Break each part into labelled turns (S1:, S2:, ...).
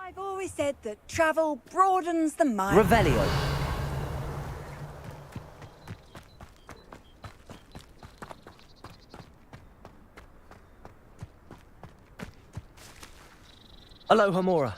S1: I've always said that travel broadens the mind.
S2: Revelio. Aloha Mora.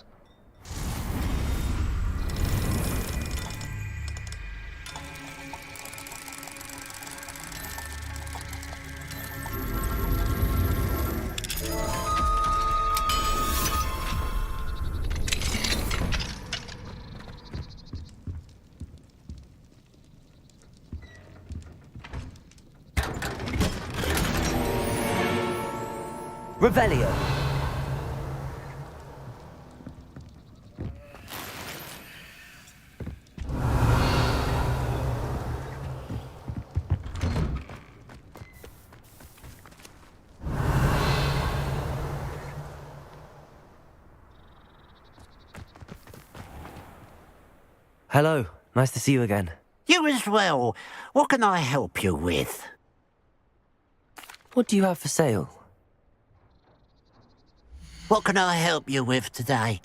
S2: Revelio. Hello, nice to see you again.
S3: You as well. What can I help you with?
S2: What do you have for sale?
S3: What can I help you with today?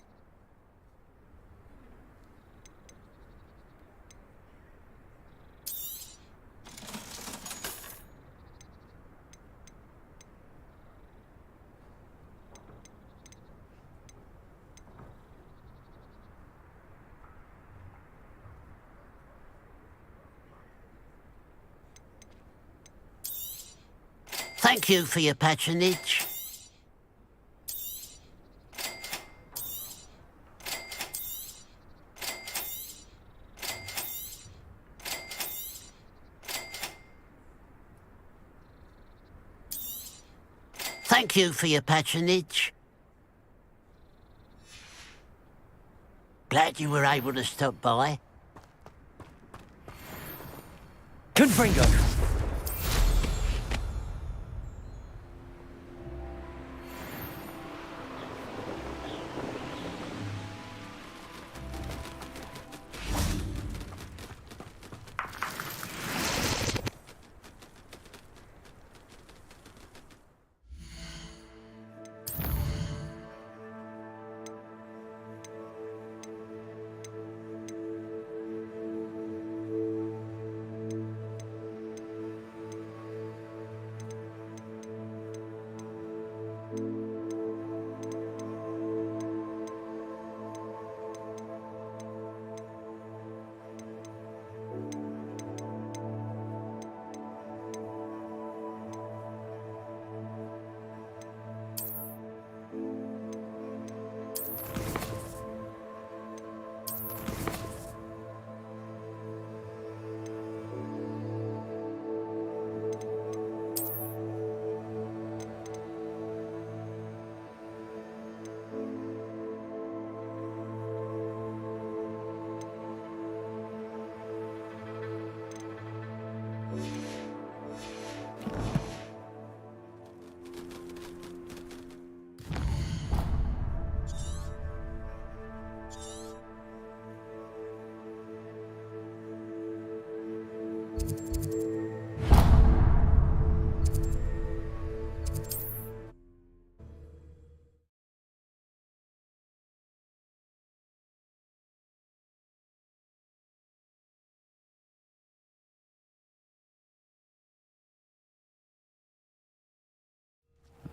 S3: Thank you for your patronage. Thank you for your patronage. Glad you were able to stop by.
S2: Confringo.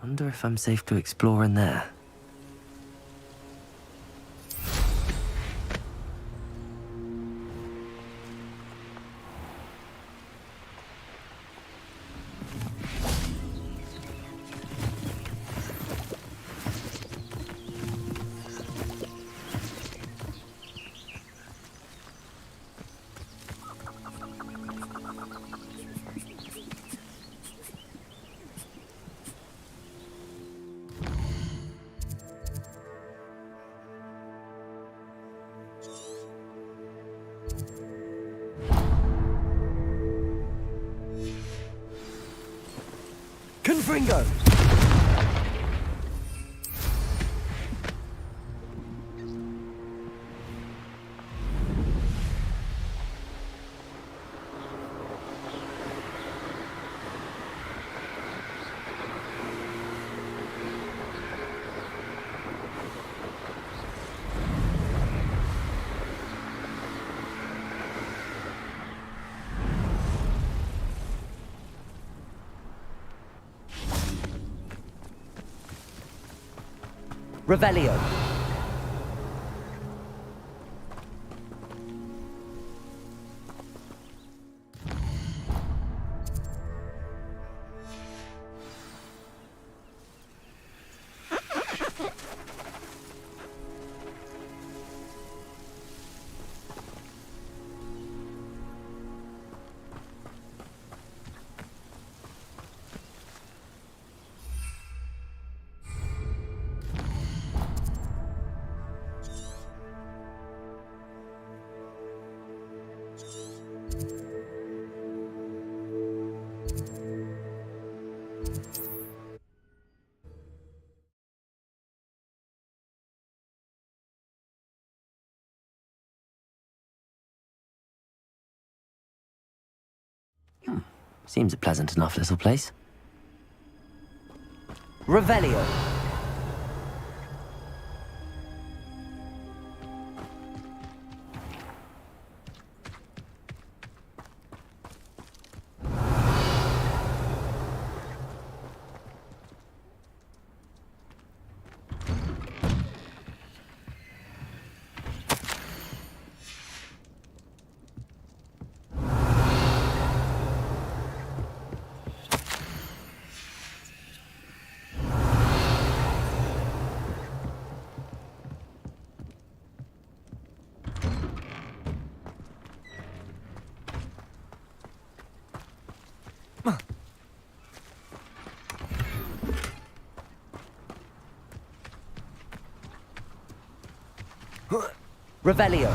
S2: Wonder if I'm safe to explore in there. Confringo! Revelio. Seems a pleasant enough little place. Revelio. Revelio.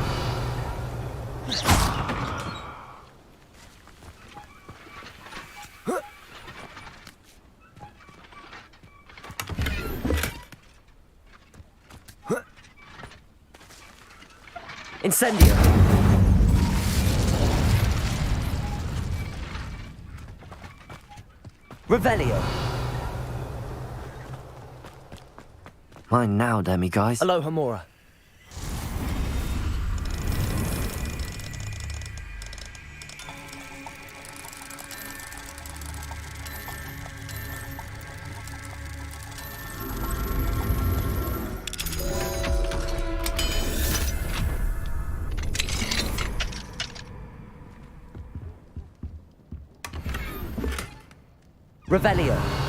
S2: Incendio. Revelio. Mine now, demiguise. Aloha Mora. Revelio.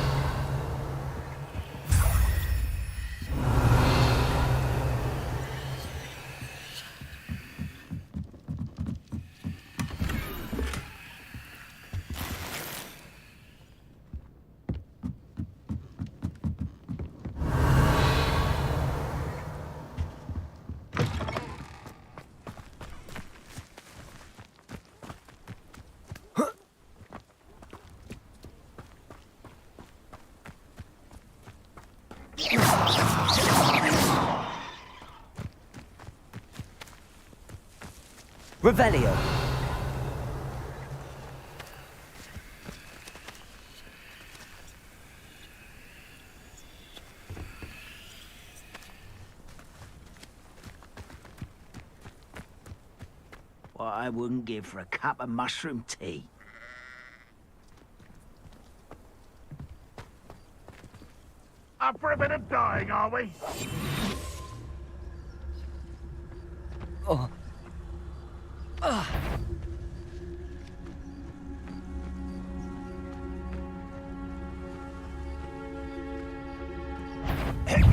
S2: Revelio.
S3: What I wouldn't give for a cup of mushroom tea.
S4: Up for a bit of dying, are we?
S2: Oh.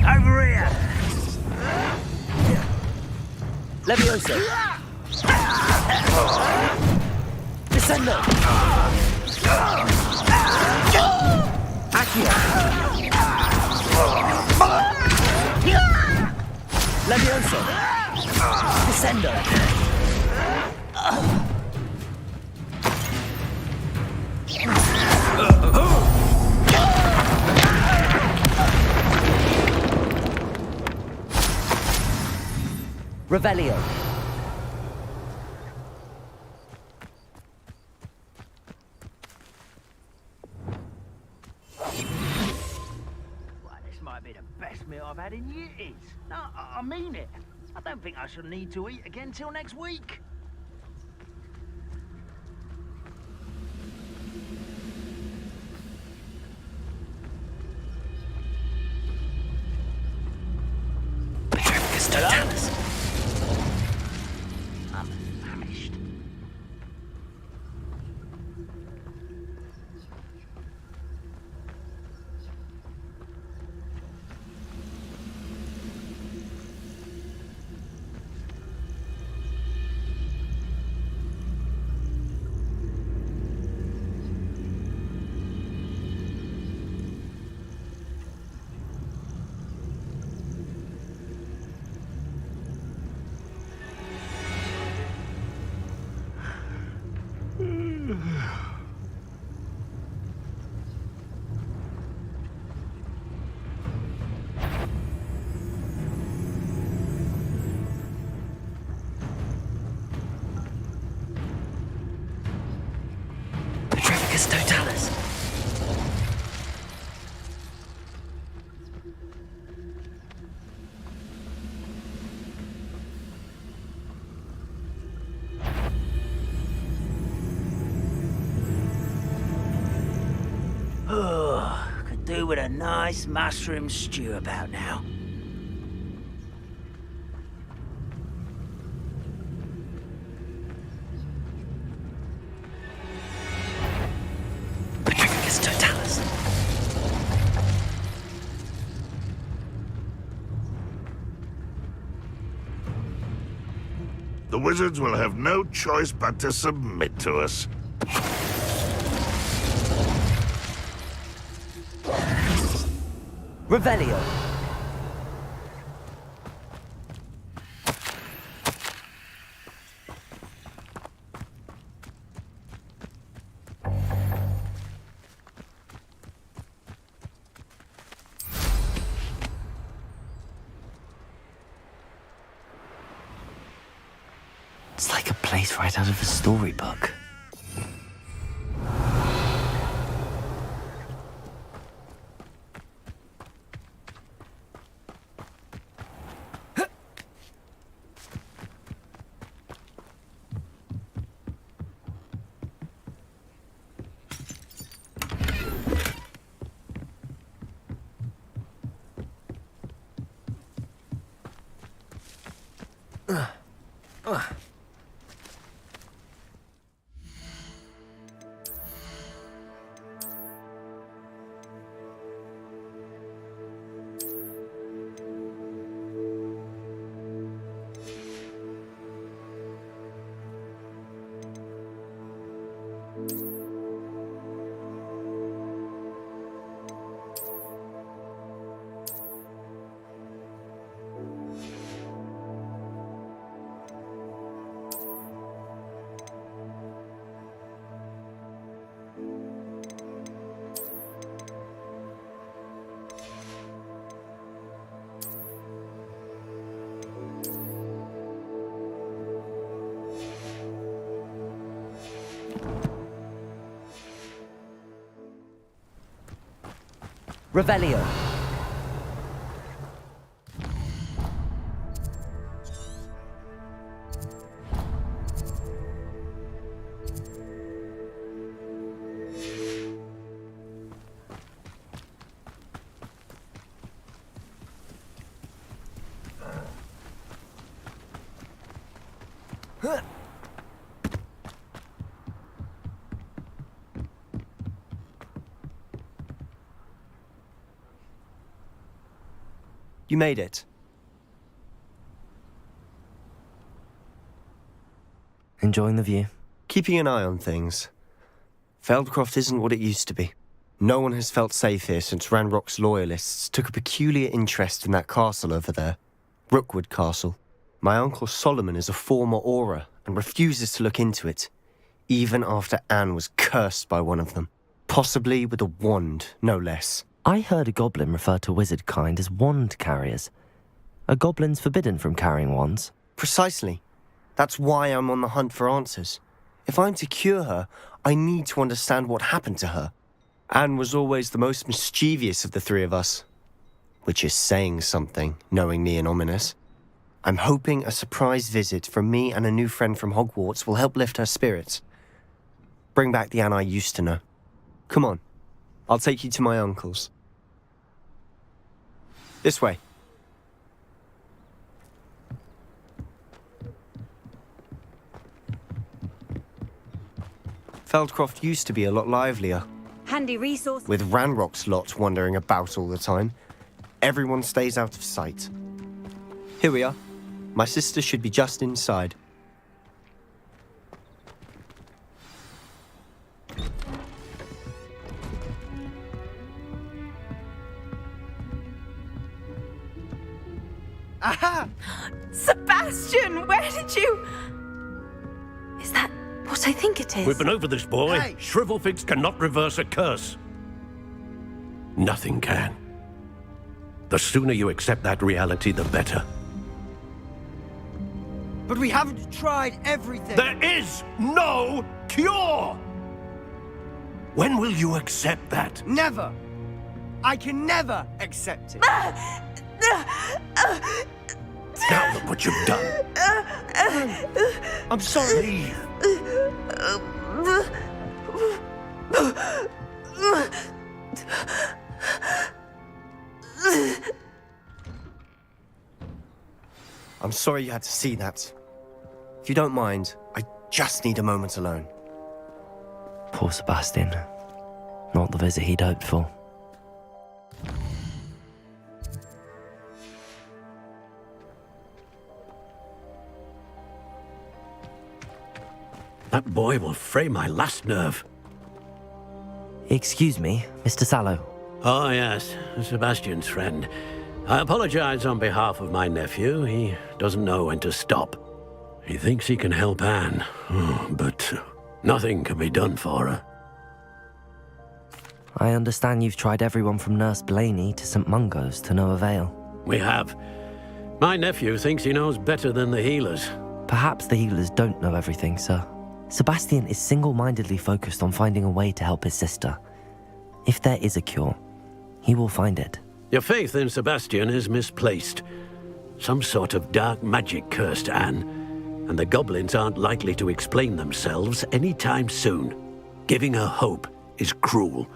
S3: Over here!
S2: Levioso. Descendo. Accio. Levioso. Descendo. Revelio.
S3: Well, this might be the best meal I've had in years. No, I mean it. I don't think I shall need to eat again till next week. do with a nice mushroom stew about now.
S2: Petrificus totalis.
S4: The wizards will have no choice but to submit to us.
S2: Revelio.
S5: It's like a place right out of a storybook.
S2: Revelio.
S5: You made it. Enjoying the view? Keeping an eye on things. Feldcroft isn't what it used to be. No one has felt safe here since Ranrock's loyalists took a peculiar interest in that castle over there. Rookwood Castle. My uncle Solomon is a former Auror and refuses to look into it, even after Anne was cursed by one of them. Possibly with a wand, no less.
S6: I heard a goblin refer to wizard kind as wand carriers. Are goblins forbidden from carrying wands?
S5: Precisely. That's why I'm on the hunt for answers. If I'm to cure her, I need to understand what happened to her. Anne was always the most mischievous of the three of us. Which is saying something, knowing me and Ominous. I'm hoping a surprise visit from me and a new friend from Hogwarts will help lift her spirits. Bring back the Anne I used to know. Come on, I'll take you to my uncle's. This way. Feldcroft used to be a lot livelier.
S1: Handy resource.
S5: With Ranrock's lot wandering about all the time, everyone stays out of sight. Here we are. My sister should be just inside.
S7: Aha! Sebastian, where did you... Is that what I think it is?
S8: We've been over this, boy.
S4: Hey.
S8: Shrivelfigs cannot reverse a curse. Nothing can. The sooner you accept that reality, the better.
S2: But we haven't tried everything.
S8: There is no cure! When will you accept that?
S2: Never. I can never accept it.
S8: Now look what you've done.
S5: I'm sorry.
S8: Leave.
S5: I'm sorry you had to see that. If you don't mind, I just need a moment alone.
S6: Poor Sebastian. Not the visit he'd hoped for.
S8: That boy will fray my last nerve.
S6: Excuse me, Mr. Sallow.
S8: Oh, yes, Sebastian's friend. I apologize on behalf of my nephew. He doesn't know when to stop. He thinks he can help Anne, but nothing can be done for her.
S6: I understand you've tried everyone from Nurse Blaney to St. Mungo's to no avail.
S8: We have. My nephew thinks he knows better than the healers.
S6: Perhaps the healers don't know everything, sir. Sebastian is single-mindedly focused on finding a way to help his sister. If there is a cure, he will find it.
S8: Your faith in Sebastian is misplaced. Some sort of dark magic cursed Anne, and the goblins aren't likely to explain themselves anytime soon. Giving her hope is cruel.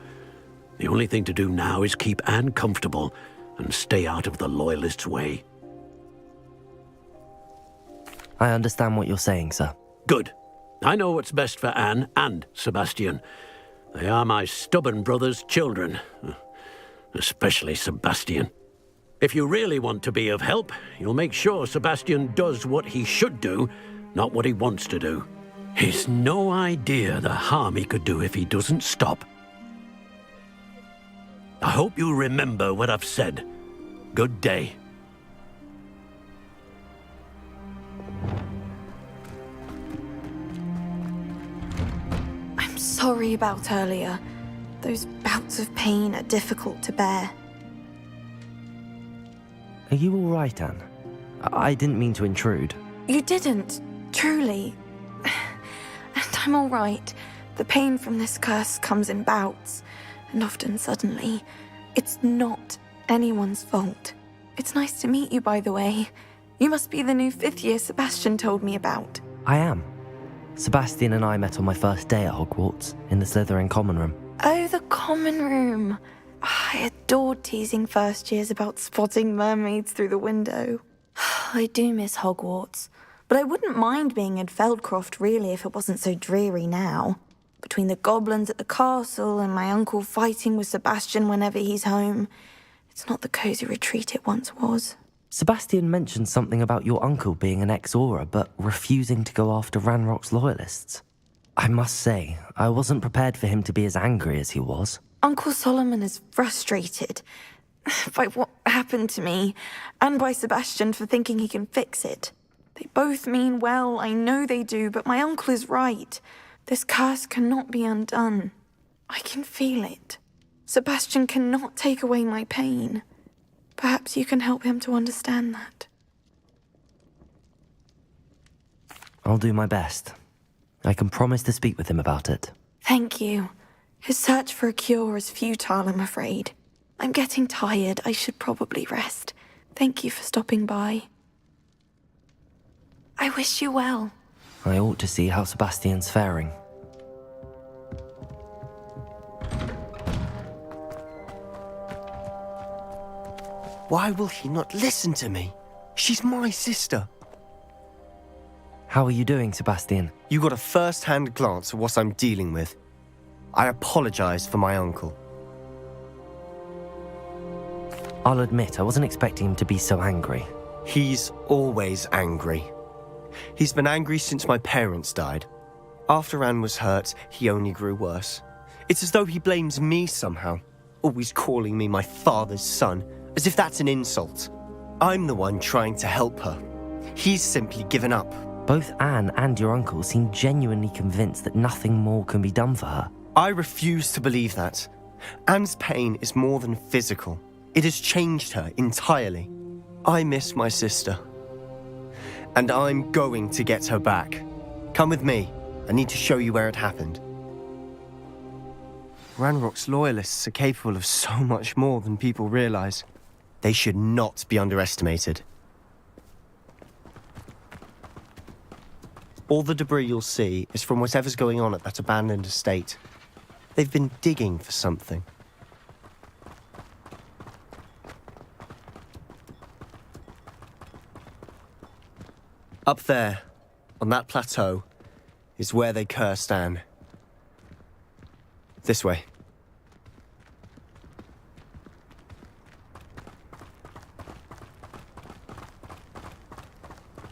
S8: The only thing to do now is keep Anne comfortable and stay out of the Loyalists' way.
S6: I understand what you're saying, sir.
S8: Good. I know what's best for Anne and Sebastian. They are my stubborn brother's children. Especially Sebastian. If you really want to be of help, you'll make sure Sebastian does what he should do, not what he wants to do. He's no idea the harm he could do if he doesn't stop. I hope you remember what I've said. Good day.
S7: I'm sorry about earlier. Those bouts of pain are difficult to bear.
S6: Are you all right, Anne? I didn't mean to intrude.
S7: You didn't, truly. And I'm all right. The pain from this curse comes in bouts, and often suddenly. It's not anyone's fault. It's nice to meet you, by the way. You must be the new 5th year Sebastian told me about.
S6: I am. Sebastian and I met on my first day at Hogwarts, in the Slytherin common room.
S7: Oh, the common room. I adored teasing first years about spotting mermaids through the window. I do miss Hogwarts, but I wouldn't mind being in Feldcroft really if it wasn't so dreary now. Between the goblins at the castle and my uncle fighting with Sebastian whenever he's home, it's not the cosy retreat it once was.
S6: Sebastian mentioned something about your uncle being an ex-Auror, but refusing to go after Ranrock's loyalists. I must say, I wasn't prepared for him to be as angry as he was.
S7: Uncle Solomon is frustrated by what happened to me, and by Sebastian for thinking he can fix it. They both mean well, I know they do, but my uncle is right. This curse cannot be undone. I can feel it. Sebastian cannot take away my pain. Perhaps you can help him to understand that.
S6: I'll do my best. I can promise to speak with him about it.
S7: Thank you. His search for a cure is futile, I'm afraid. I'm getting tired. I should probably rest. Thank you for stopping by. I wish you well.
S6: I ought to see how Sebastian's faring.
S5: Why will he not listen to me? She's my sister.
S6: How are you doing, Sebastian?
S5: You got a first-hand glance at what I'm dealing with. I apologize for my uncle.
S6: I'll admit, I wasn't expecting him to be so angry.
S5: He's always angry. He's been angry since my parents died. After Anne was hurt, he only grew worse. It's as though he blames me somehow, always calling me my father's son, as if that's an insult. I'm the one trying to help her. He's simply given up.
S6: Both Anne and your uncle seem genuinely convinced that nothing more can be done for her.
S5: I refuse to believe that. Anne's pain is more than physical. It has changed her entirely. I miss my sister. And I'm going to get her back. Come with me. I need to show you where it happened. Ranrock's loyalists are capable of so much more than people realize. They should not be underestimated. All the debris you'll see is from whatever's going on at that abandoned estate. They've been digging for something. Up there, on that plateau, is where they cursed Anne. This way.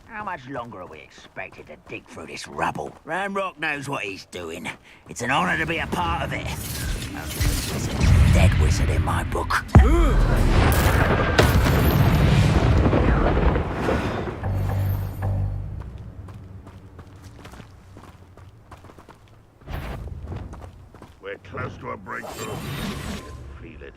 S3: How much longer are we expected to dig through this rubble? Ranrock knows what he's doing. It's an honor to be a part of it. He's a dead wizard in my book.
S4: We're close to a breakthrough. I can feel it.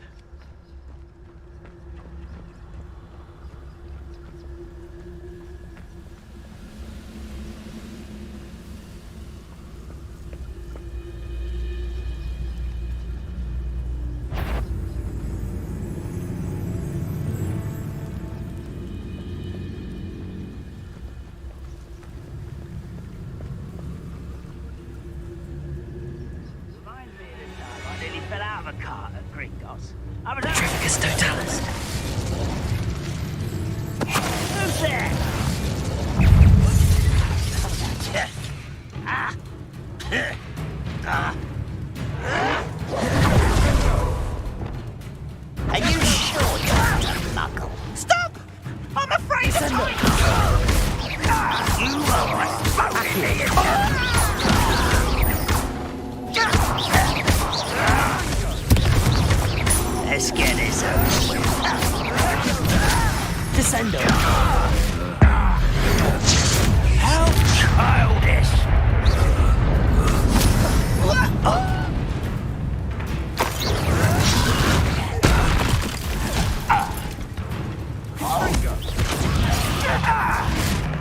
S3: I nearly fell out of a cart at Gringos. I was
S6: Trifficus Totalis.
S3: Who's there? Are you sure you're not a muggle? Stop! I'm afraid of You almost voted me Let's get this over with. Descendo. How childish!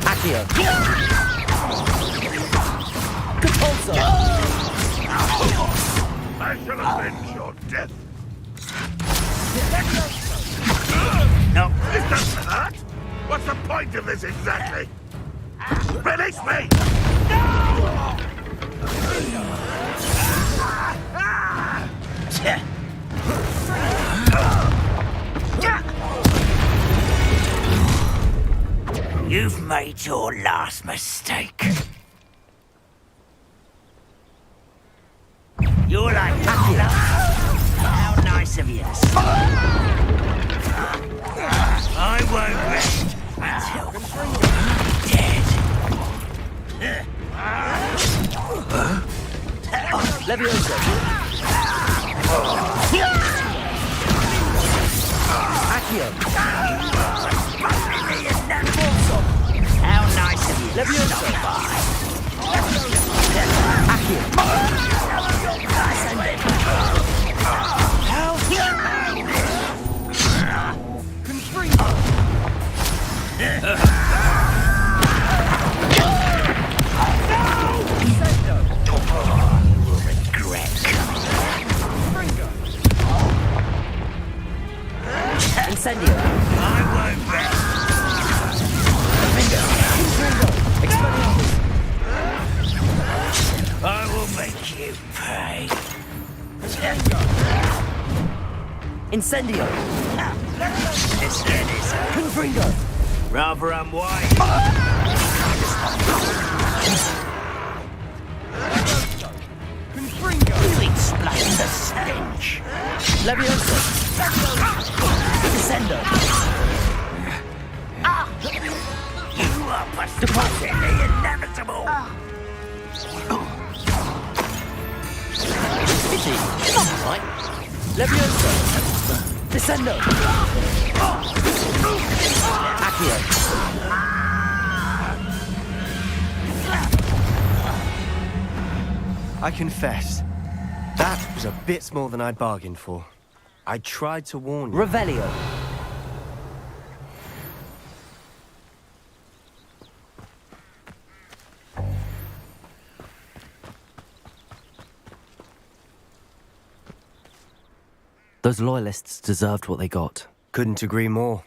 S6: Accio. Compulso.
S4: I shall avenge your death.
S3: No.
S4: Is that hurt? What's the point of this exactly? Release me!
S3: You've made your last mistake. You're like Hitler. How nice of you to say. I won't rest until you're dead.
S6: Levioso. Accio.
S3: How nice of you.
S6: Levioso. Incendio.
S3: I won't rest. I will make you pay.
S6: Incendio.
S3: Let's get this over.
S6: Confringo.
S3: Rather unwise. You explain the stench.
S6: Levioso. Descendo.
S3: You are positively inevitable.
S6: Itchy. Not right. Levioso. Descendo. Accio.
S5: I confess, that was a bit more than I'd bargained for. I tried to warn you.
S6: Revelio. Those loyalists deserved what they got.
S5: Couldn't agree more.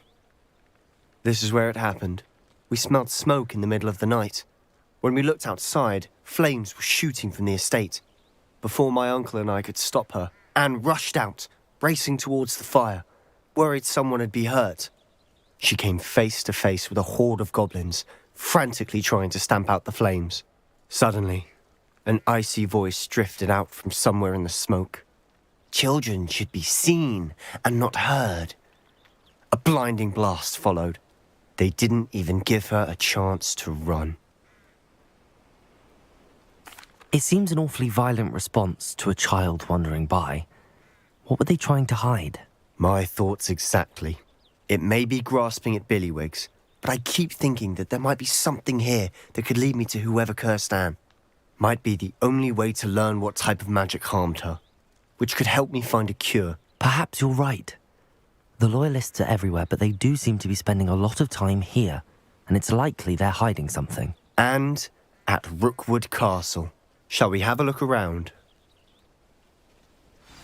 S5: This is where it happened. We smelled smoke in the middle of the night. When we looked outside, flames were shooting from the estate. Before my uncle and I could stop her, Anne rushed out, racing towards the fire, worried someone had been hurt. She came face to face with a horde of goblins, frantically trying to stamp out the flames. Suddenly, an icy voice drifted out from somewhere in the smoke. Children should be seen and not heard. A blinding blast followed. They didn't even give her a chance to run.
S6: It seems an awfully violent response to a child wandering by. What were they trying to hide?
S5: My thoughts exactly. It may be grasping at Billywigs, but I keep thinking that there might be something here that could lead me to whoever cursed Anne. Might be the only way to learn what type of magic harmed her, which could help me find a cure.
S6: Perhaps you're right. The Loyalists are everywhere, but they do seem to be spending a lot of time here, and it's likely they're hiding something.
S5: And at Rookwood Castle. Shall we have a look around?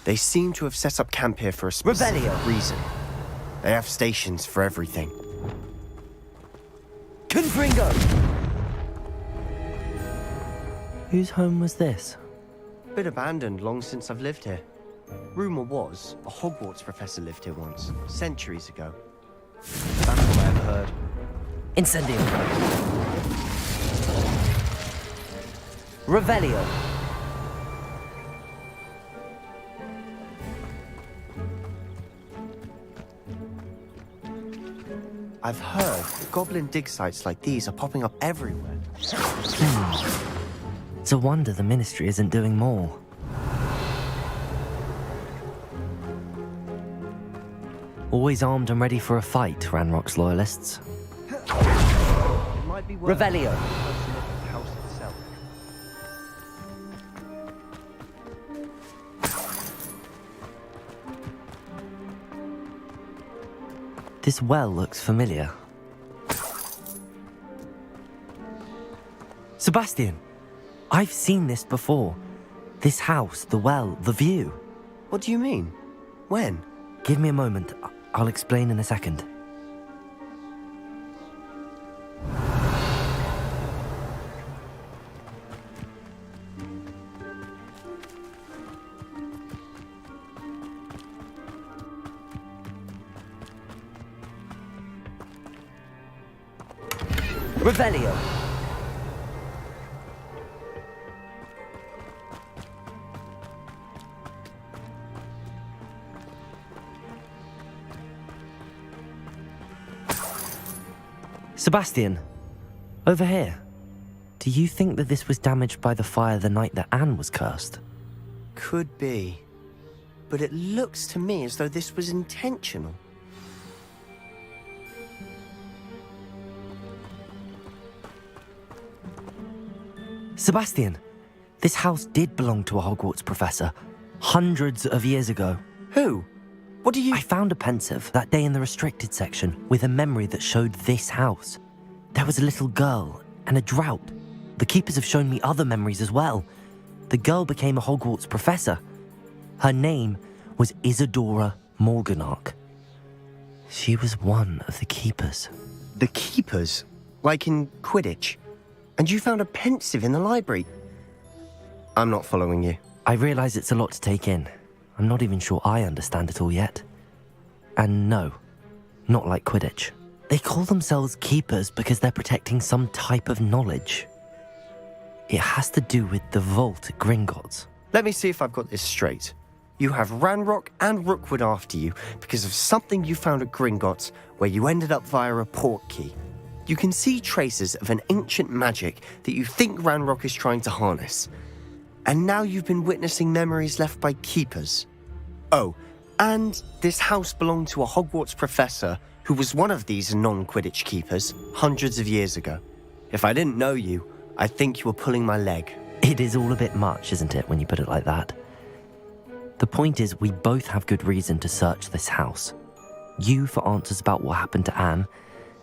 S5: They seem to have set up camp here for a specific reason. They have stations for everything.
S6: Confringo! Whose home was this?
S5: Been abandoned long since I've lived here. Rumour was, a Hogwarts professor lived here once, centuries ago. That's all I ever heard.
S6: Incendio. Revelio.
S5: I've heard goblin dig sites like these are popping up everywhere.
S6: It's a wonder the Ministry isn't doing more. Always armed and ready for a fight, Ranrock's Loyalists.
S5: It might be worth
S6: Revelio.
S5: a closer look at the house itself.
S6: This well looks familiar. Sebastian, I've seen this before. This house, the well, the view.
S5: What do you mean? When?
S6: Give me a moment. I'll explain in a second. Revelio. Sebastian, over here. Do you think that this was damaged by the fire the night that Anne was cursed?
S5: Could be. But it looks to me as though this was intentional.
S6: Sebastian, this house did belong to a Hogwarts professor, hundreds of years ago.
S5: Who? What do you...
S6: I found a pensive that day in the restricted section with a memory that showed this house. There was a little girl and a drought. The keepers have shown me other memories as well. The girl became a Hogwarts professor. Her name was Isadora Morganach. She was one of the keepers.
S5: The keepers? Like in Quidditch? And you found a pensive in the library? I'm not following you.
S6: I realize it's a lot to take in. I'm not even sure I understand it all yet. And no, not like Quidditch. They call themselves keepers because they're protecting some type of knowledge. It has to do with the vault at Gringotts.
S5: Let me see if I've got this straight. You have Ranrock and Rookwood after you because of something you found at Gringotts where you ended up via a port key. You can see traces of an ancient magic that you think Ranrock is trying to harness. And now you've been witnessing memories left by keepers. Oh, and this house belonged to a Hogwarts professor who was one of these non-Quidditch keepers hundreds of years ago. If I didn't know you, I think you were pulling my leg.
S6: It is all a bit much, isn't it, when you put it like that? The point is, we both have good reason to search this house. You for answers about what happened to Anne,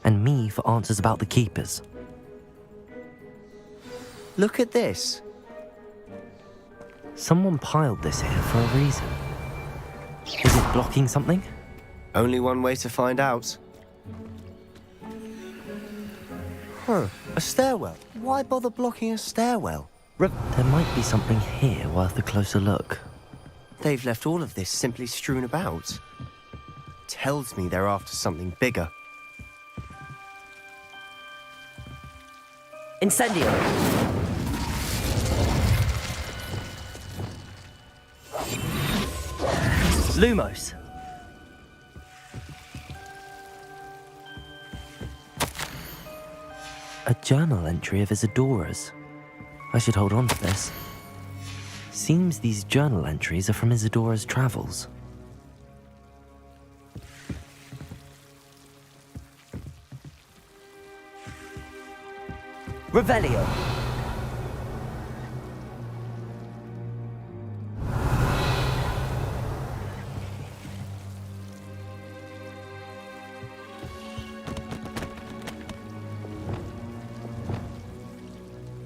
S6: and me for answers about the keepers.
S5: Look at this.
S6: Someone piled this here for a reason. Is it blocking something?
S5: Only one way to find out. Huh, a stairwell. Why bother blocking a stairwell?
S6: There might be something here worth a closer look.
S5: They've left all of this simply strewn about. Tells me they're after something bigger.
S6: Incendio! Lumos! A journal entry of Isadora's. I should hold on to this. Seems these journal entries are from Isadora's travels. Revelio!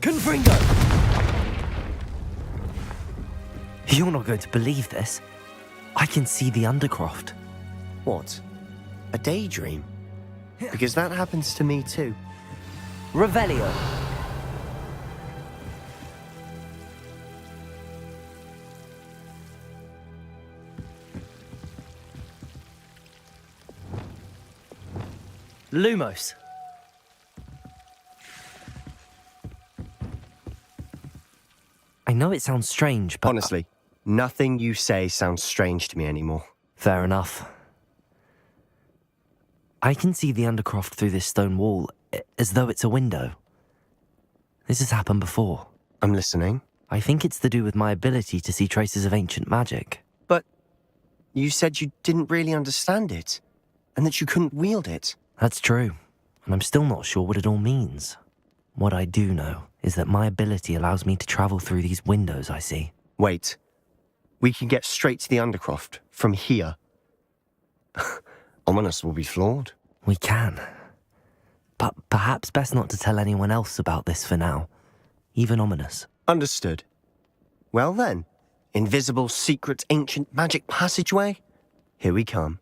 S6: Confringo! You're not going to believe this. I can see the Undercroft.
S5: What? A daydream? Because that happens to me too.
S6: Revelio! Lumos! I know it sounds strange, but...
S5: Honestly, nothing you say sounds strange to me anymore.
S6: Fair enough. I can see the Undercroft through this stone wall, as though it's a window. This has happened before.
S5: I'm listening.
S6: I think it's to do with my ability to see traces of ancient magic.
S5: But you said you didn't really understand it, and that you couldn't wield it.
S6: That's true, and I'm still not sure what it all means. What I do know is that my ability allows me to travel through these windows I see.
S5: Wait. We can get straight to the Undercroft from here. Ominous will be floored.
S6: We can. But perhaps best not to tell anyone else about this for now. Even Ominous.
S5: Understood. Well then, invisible, secret, ancient magic passageway? Here we come.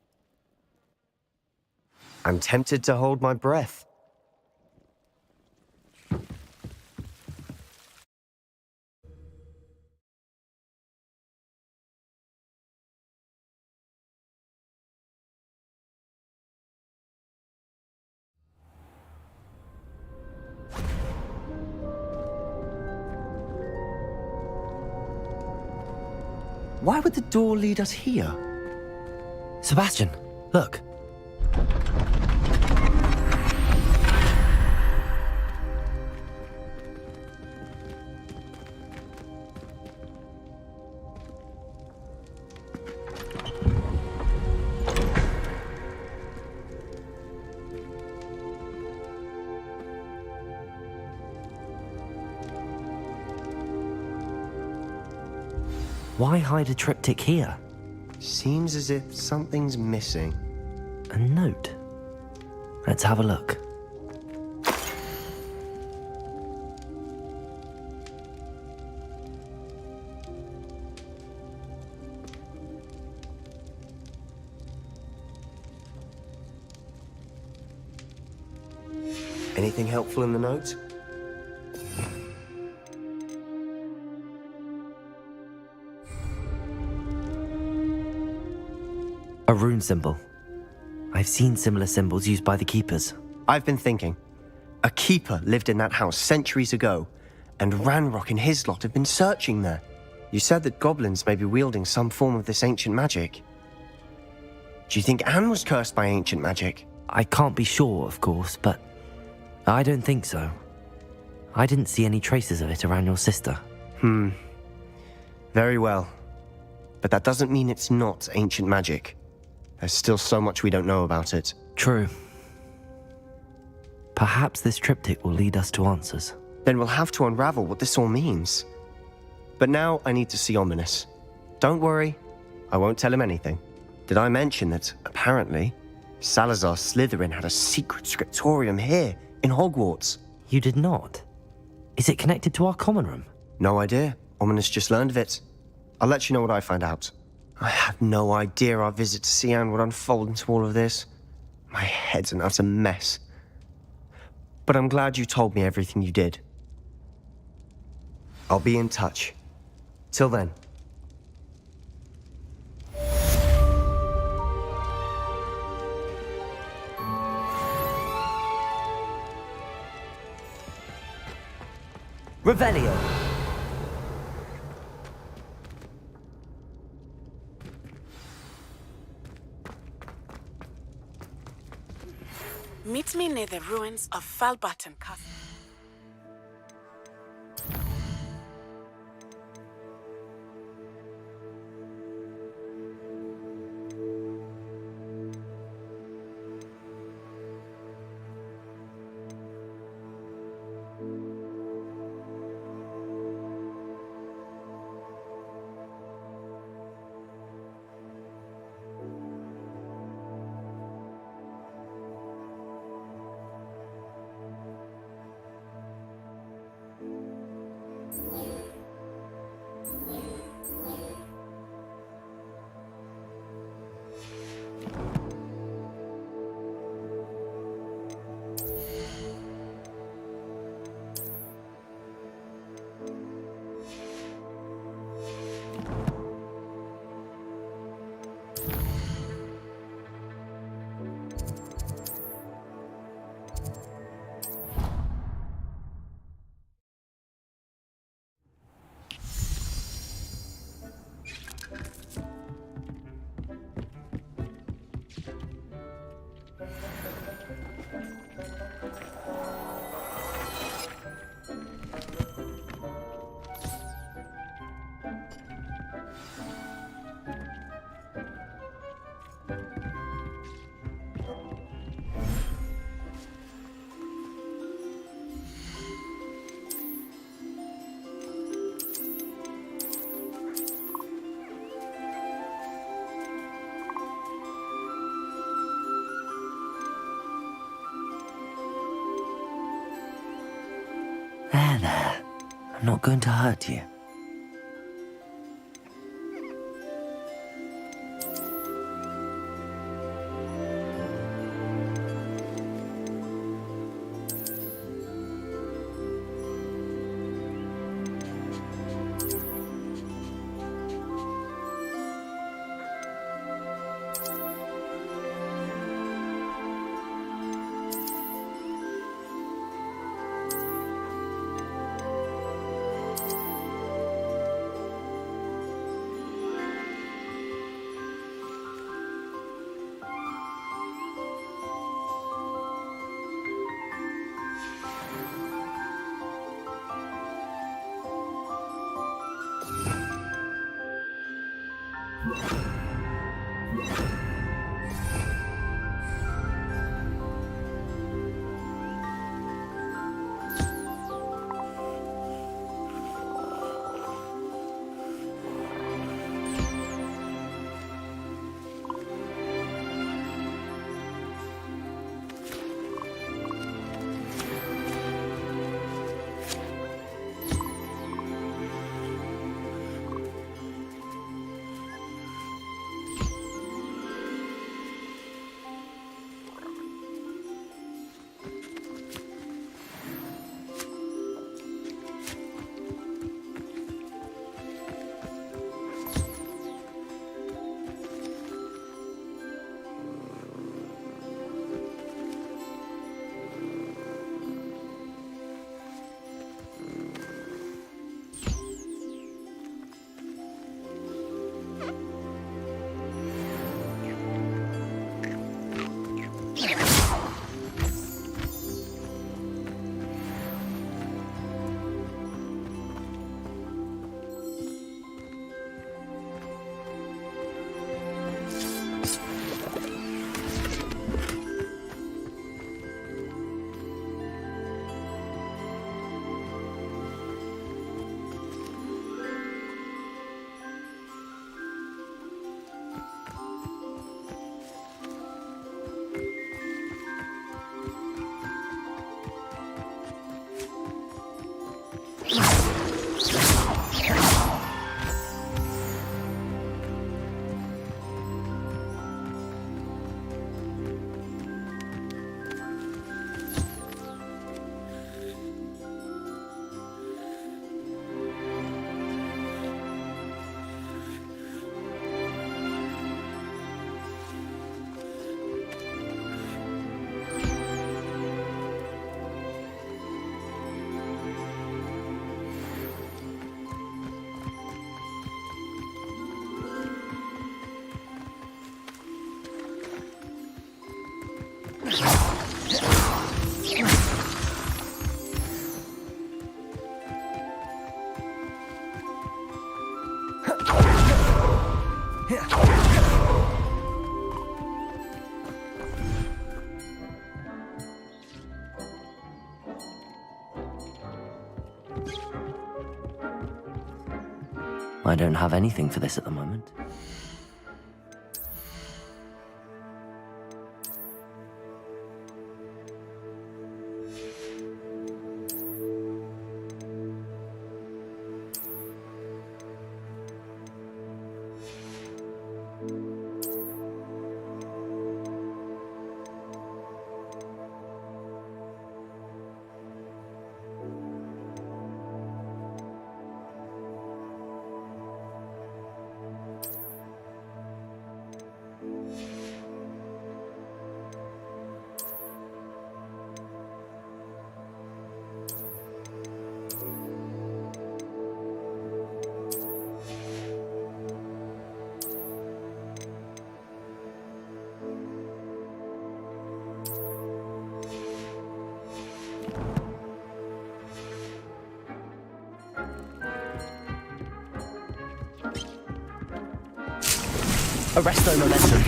S5: I'm tempted to hold my breath. Why would the door lead us here?
S6: Sebastian, look. Why hide a triptych here?
S5: Seems as if something's missing.
S6: A note. Let's have a look.
S5: Anything helpful in the note?
S6: A rune symbol. I've seen similar symbols used by the keepers.
S5: I've been thinking. A keeper lived in that house centuries ago, and Ranrock and his lot have been searching there. You said that goblins may be wielding some form of this ancient magic. Do you think Anne was cursed by ancient magic?
S6: I can't be sure, of course, but I don't think so. I didn't see any traces of it around your sister.
S5: Very well. But that doesn't mean it's not ancient magic. There's still so much we don't know about it.
S6: True. Perhaps this triptych will lead us to answers.
S5: Then we'll have to unravel what this all means. But now I need to see Ominous. Don't worry, I won't tell him anything. Did I mention that, apparently, Salazar Slytherin had a secret scriptorium here, in Hogwarts?
S6: You did not? Is it connected to our common room?
S5: No idea. Ominous just learned of it. I'll let you know what I find out. I had no idea our visit to Cian would unfold into all of this. My head's an utter mess. But I'm glad you told me everything you did. I'll be in touch. Till then.
S6: Revelio.
S9: Meet me near the ruins of Falbaton Castle.
S6: There. I'm not going to hurt you. I don't have anything for this at the moment. Arresto momentum.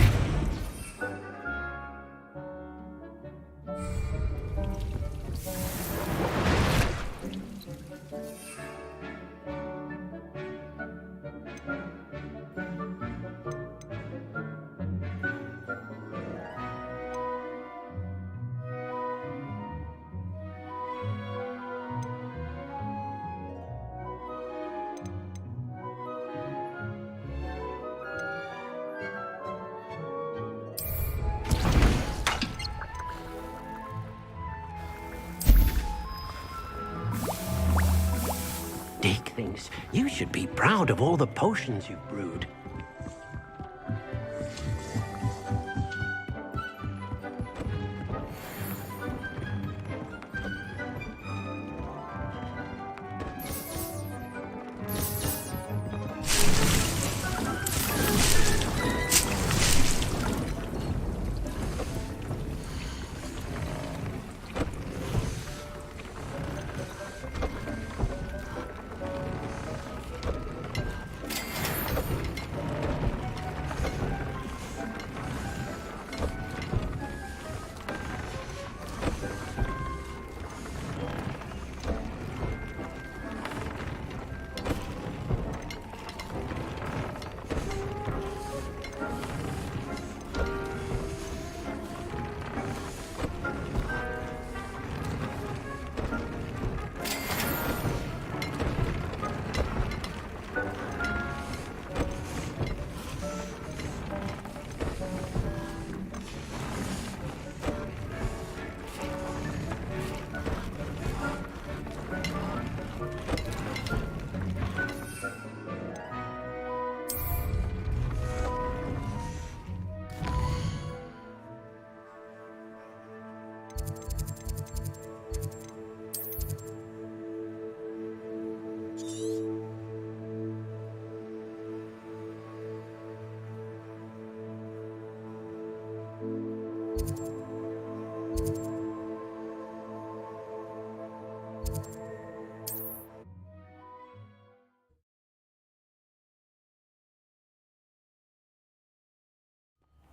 S8: Dick thinks you should be proud of all the potions you've brewed.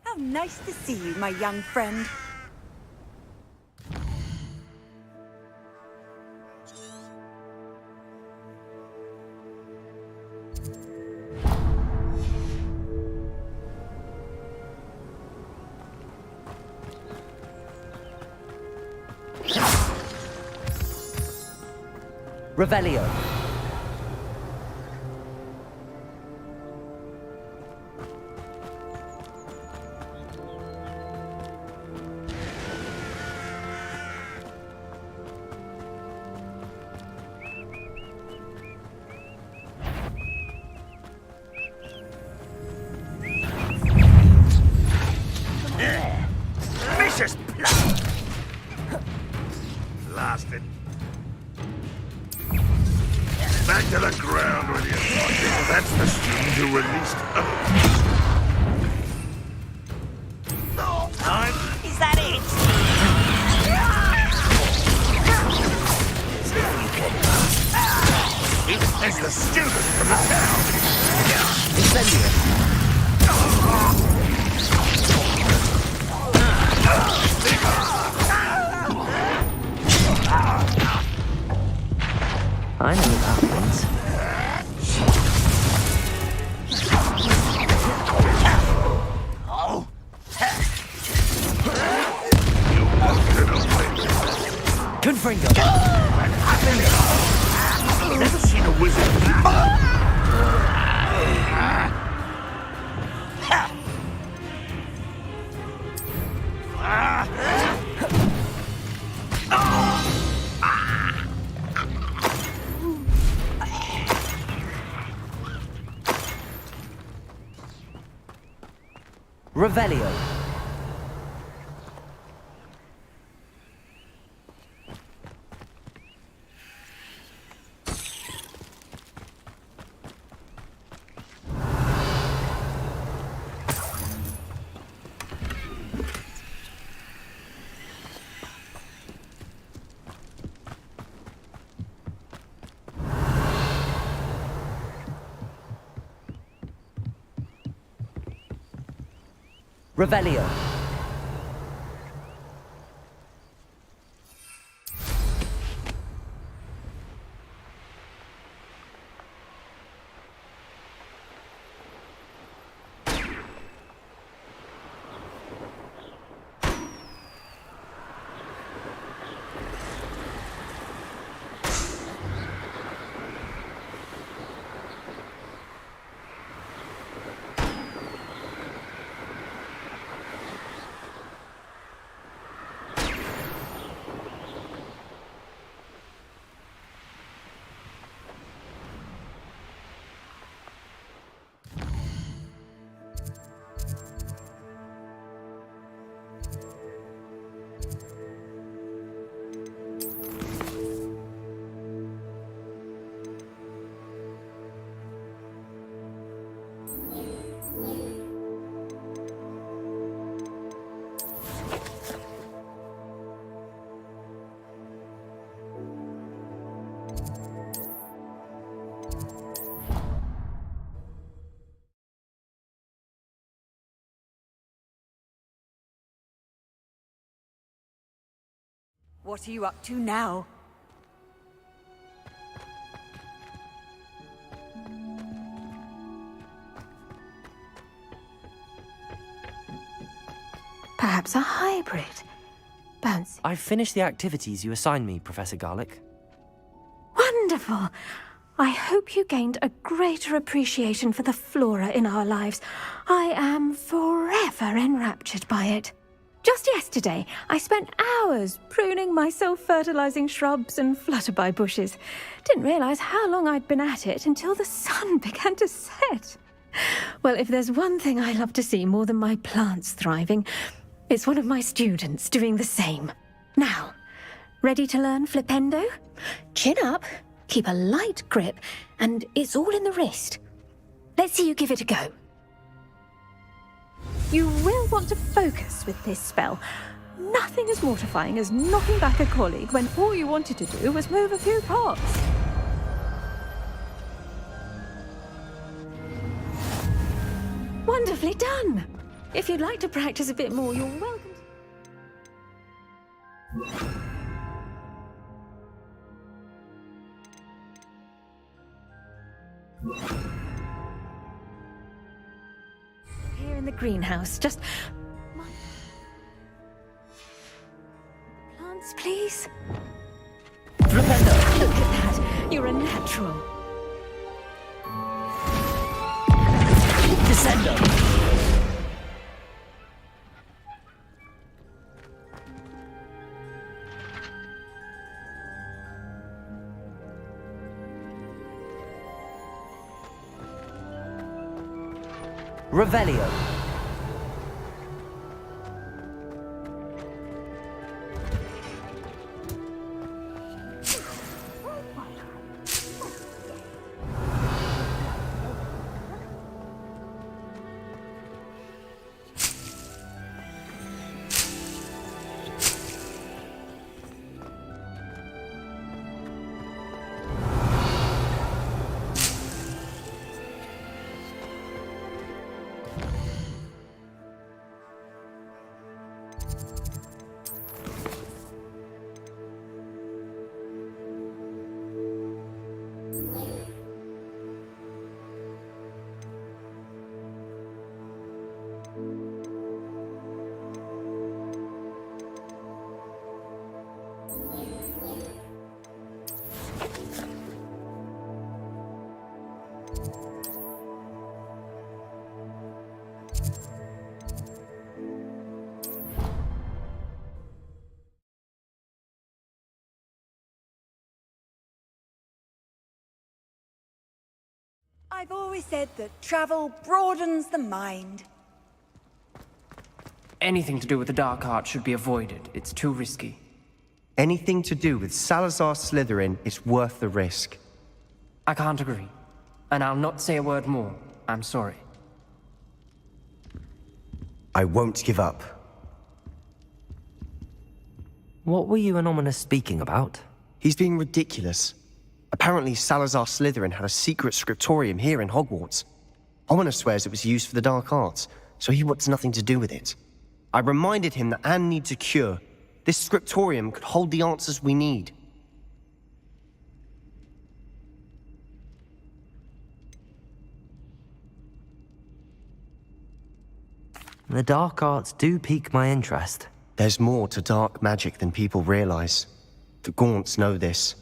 S1: How nice to see you, my young friend.
S6: Revelio.
S4: Vicious blood! Blasted. Back to the ground with you. That's the student who released us. Time.
S3: Is that it?
S4: It's the student from the town.
S6: Incendio. I know what that means. Confringo!
S4: Never seen a wizard.
S6: Revelio. Revelio.
S1: What are you up to now?
S10: Perhaps a hybrid. Bouncy.
S6: I've finished the activities you assigned me, Professor Garlick.
S10: Wonderful! I hope you gained a greater appreciation for the flora in our lives. I am forever enraptured by it. Just yesterday, I spent hours pruning my self-fertilizing shrubs and flutterby bushes. Didn't realize how long I'd been at it until the sun began to set. Well, if there's one thing I love to see more than my plants thriving, it's one of my students doing the same. Now, ready to learn Flipendo? Chin up, keep a light grip, and it's all in the wrist. Let's see you give it a go. You will want to focus with this spell. Nothing as mortifying as knocking back a colleague when all you wanted to do was move a few pots. Wonderfully done! If you'd like to practice a bit more, you're welcome to... Here in the greenhouse, just... Plants, please?
S6: Flipendo!
S10: Look at that! You're a natural.
S6: Descendo! Revelio.
S1: I've always said that travel broadens the mind.
S11: Anything to do with the dark arts should be avoided. It's too risky.
S5: Anything to do with Salazar Slytherin is worth the risk.
S11: I can't agree. And I'll not say a word more. I'm sorry.
S5: I won't give up.
S6: What were you and Ominous speaking about?
S5: He's being ridiculous. Apparently, Salazar Slytherin had a secret scriptorium here in Hogwarts. Ominous swears it was used for the dark arts, so he wants nothing to do with it. I reminded him that Anne needs a cure. This scriptorium could hold the answers we need.
S6: The dark arts do pique my interest.
S5: There's more to dark magic than people realize. The Gaunts know this.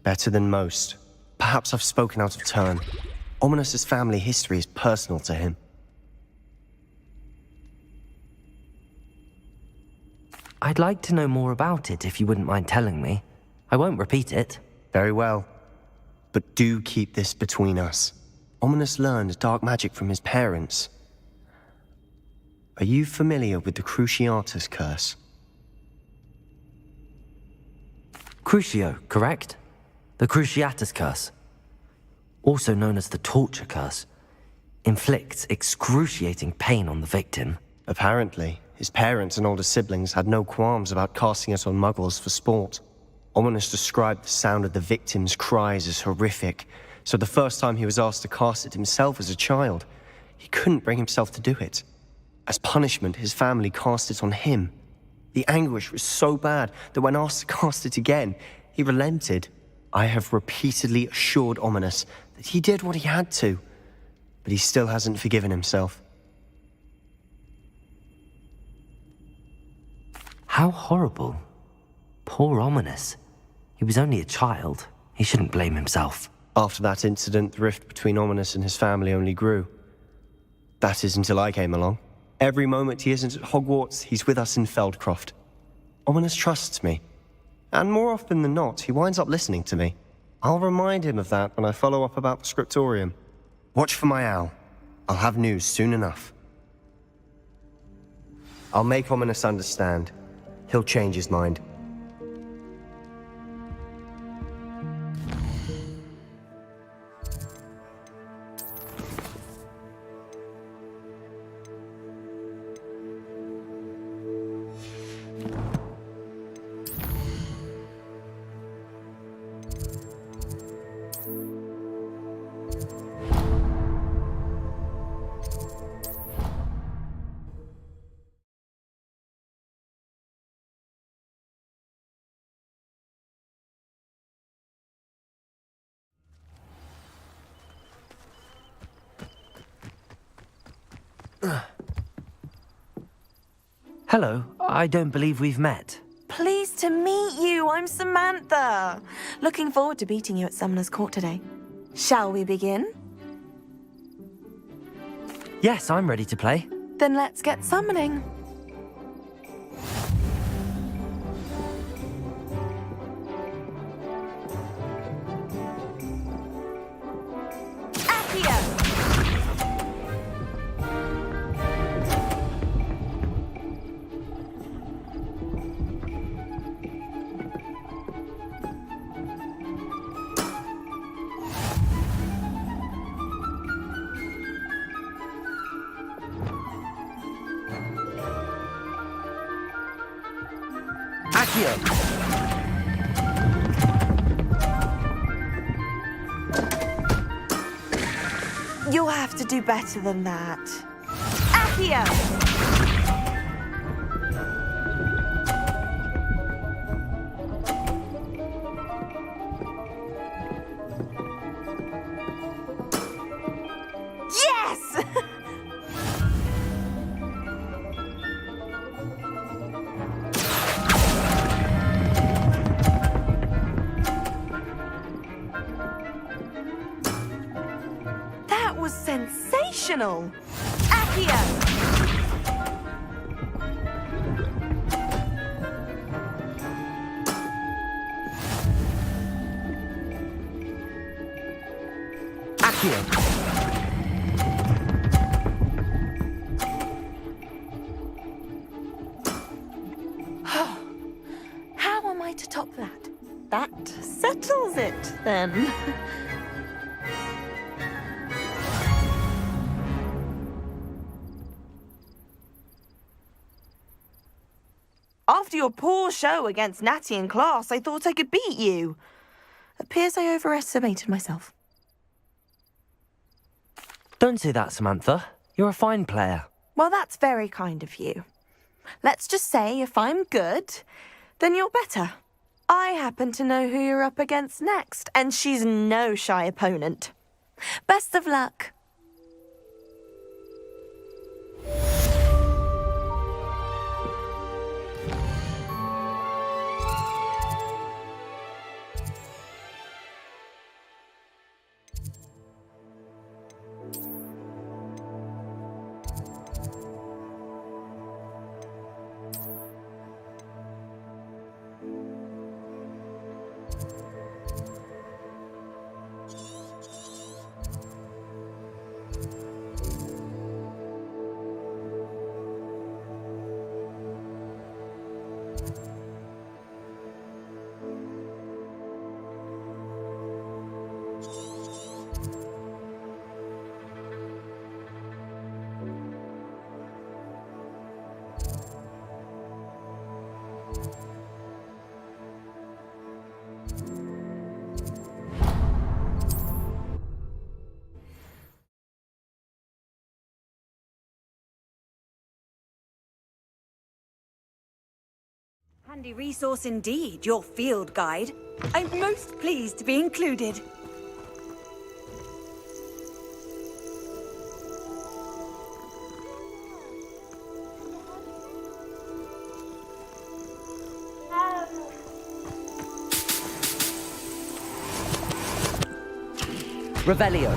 S5: Better than most. Perhaps I've spoken out of turn. Ominous's family history is personal to him.
S6: I'd like to know more about it if you wouldn't mind telling me. I won't repeat it.
S5: Very well. But do keep this between us. Ominous learned dark magic from his parents. Are you familiar with the Cruciatus curse?
S6: Crucio, correct? The Cruciatus curse, also known as the torture curse, inflicts excruciating pain on the victim.
S5: Apparently, his parents and older siblings had no qualms about casting it on muggles for sport. Ominous described the sound of the victim's cries as horrific, so the first time he was asked to cast it himself as a child, he couldn't bring himself to do it. As punishment, his family cast it on him. The anguish was so bad that when asked to cast it again, he relented. I have repeatedly assured Ominous that he did what he had to, but he still hasn't forgiven himself.
S6: How horrible. Poor Ominous. He was only a child. He shouldn't blame himself.
S5: After that incident, the rift between Ominous and his family only grew. That is until I came along. Every moment he isn't at Hogwarts, he's with us in Feldcroft. Ominous trusts me. And more often than not, he winds up listening to me. I'll remind him of that when I follow up about the scriptorium. Watch for my owl. I'll have news soon enough. I'll make Ominous understand. He'll change his mind.
S6: Hello, I don't believe we've met.
S7: Pleased to meet you. I'm Samantha. Looking forward to beating you at Summoner's Court today. Shall we begin?
S6: Yes, I'm ready to play.
S7: Then let's get summoning. Accio! You'll have to do better than that. Accio! Sensational! Accio!
S6: Accio!
S7: How am I to top that? That settles it, then. After your poor show against Natty in class, I thought I could beat you. Appears I overestimated myself.
S6: Don't say that, Samantha. You're a fine player.
S7: Well, that's very kind of you. Let's just say if I'm good, then you're better. I happen to know who you're up against next, and she's no shy opponent. Best of luck.
S1: Handy resource indeed, your field guide. I'm most pleased to be included.
S6: Revelio.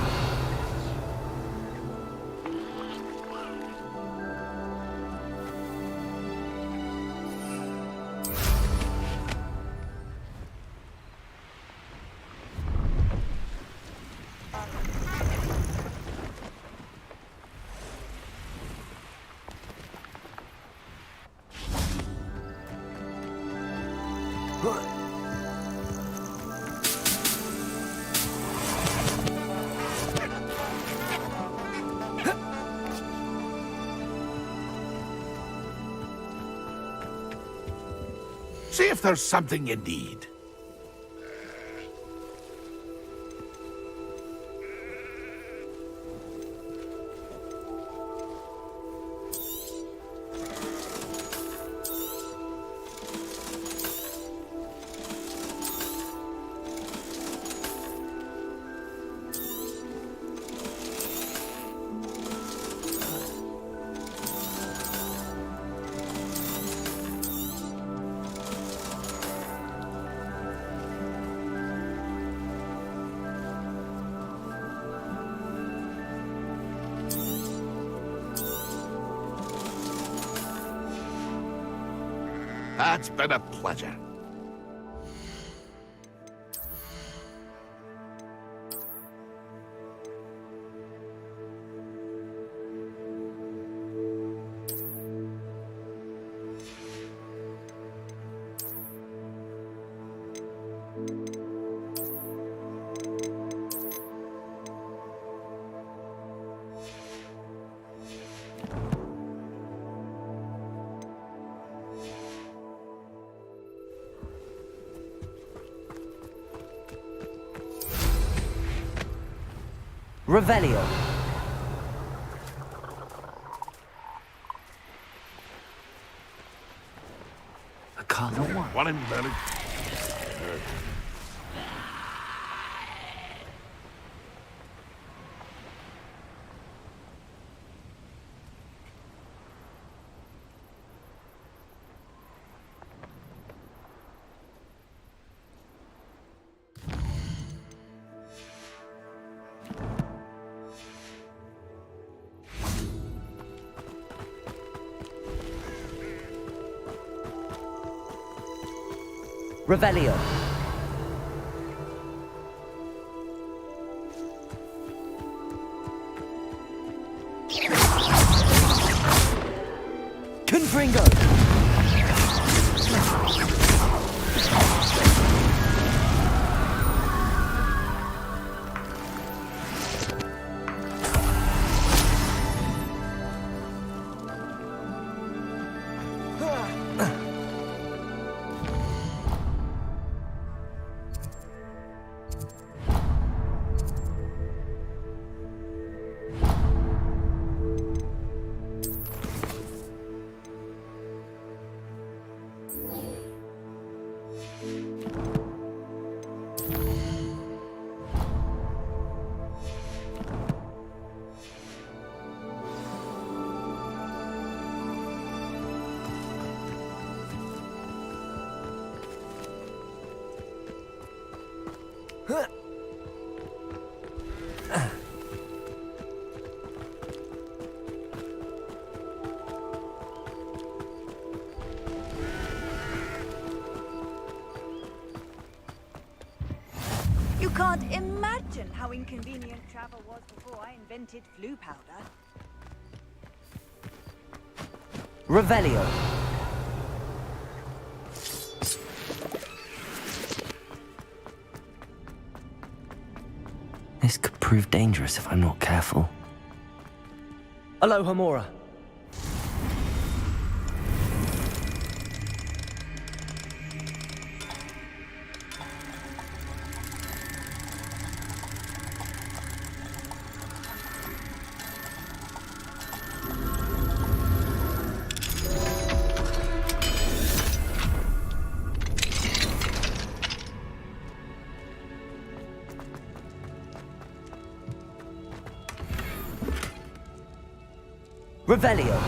S4: See if there's something you need. It's been a pleasure.
S6: Revelio. A cardinal one.
S4: One in belly.
S6: Revelio. Confringo.
S1: You can't imagine how inconvenient travel was before I invented flu powder.
S6: Revelio. This could prove dangerous if I'm not careful. Aloha Mora. Revelio.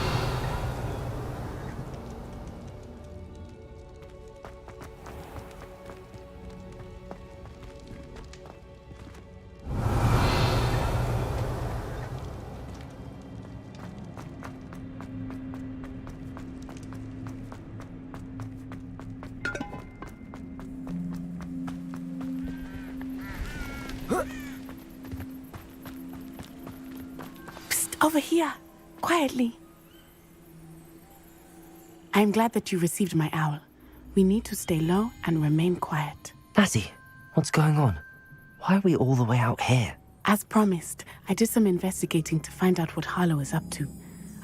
S9: Psst, over here. Quietly. I am glad that you received my owl. We need to stay low and remain quiet.
S6: Natty, what's going on? Why are we all the way out here?
S9: As promised, I did some investigating to find out what Harlow is up to.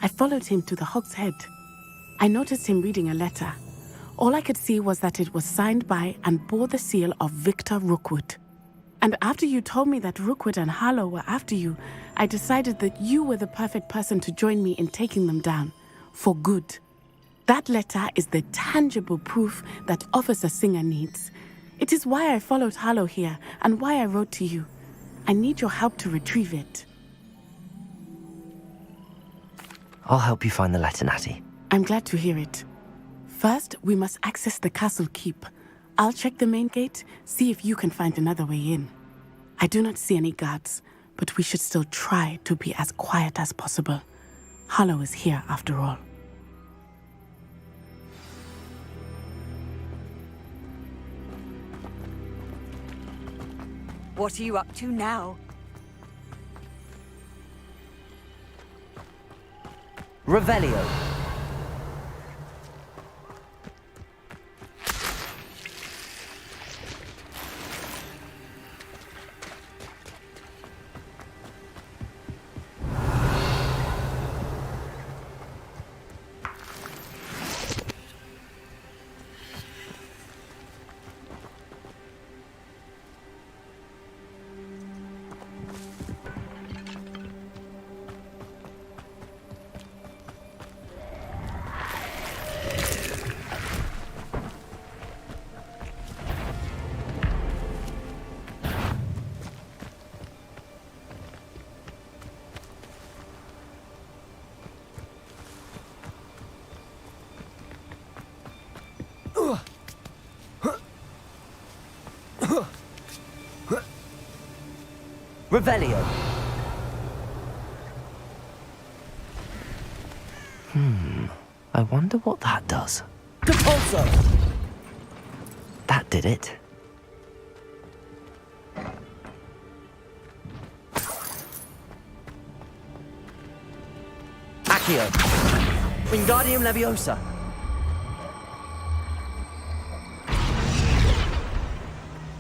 S9: I followed him to the Hog's Head. I noticed him reading a letter. All I could see was that it was signed by and bore the seal of Victor Rookwood. And after you told me that Rookwood and Harlow were after you, I decided that you were the perfect person to join me in taking them down. For good. That letter is the tangible proof that Officer Singer needs. It is why I followed Harlow here and why I wrote to you. I need your help to retrieve it.
S6: I'll help you find the letter, Natty.
S9: I'm glad to hear it. First, we must access the castle keep. I'll check the main gate, see if you can find another way in. I do not see any guards, but we should still try to be as quiet as possible. Harlow is here after all.
S1: What are you up to now?
S6: Revelio. Revelio. I wonder what that does. Depulso! That did it. Accio. Wingardium Leviosa.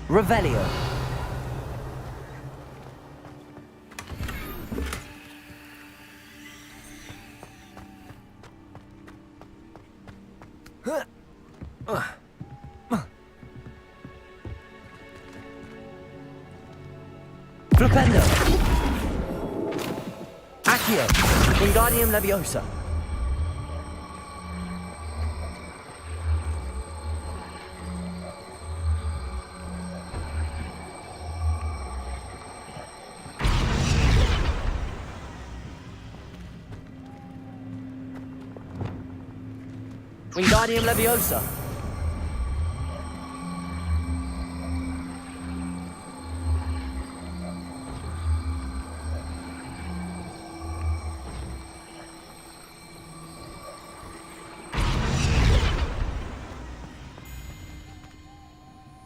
S6: Revelio. Flipendo. Accio. Wingardium Leviosa. Wingardium Leviosa.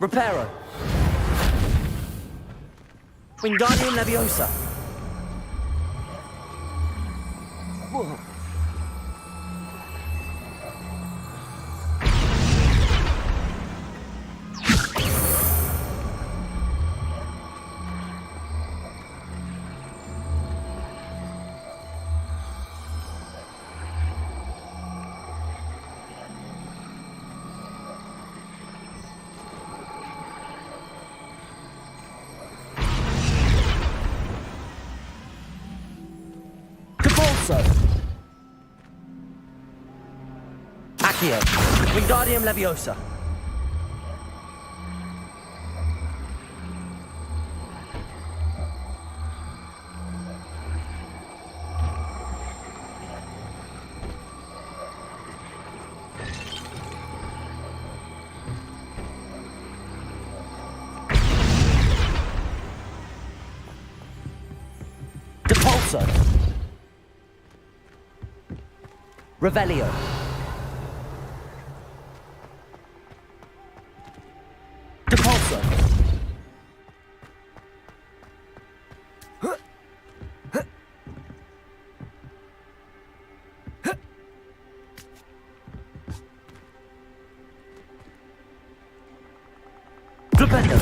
S6: Reparo. Wingardium Leviosa. Whoa. Accio. Wingardium Leviosa. Depulso. Revelio. Depulso. Flipendo.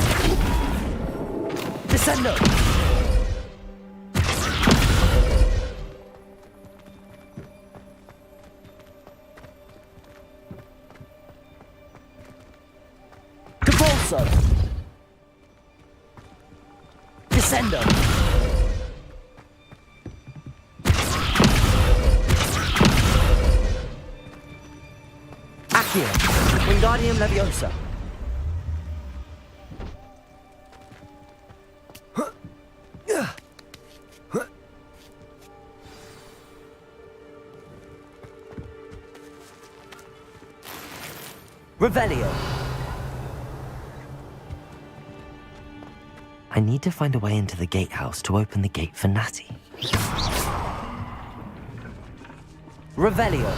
S6: Descendo. Depulso. Descendo. Accio. Wingardium Leviosa. Revelio. I need to find a way into the gatehouse to open the gate for Natty. Revelio.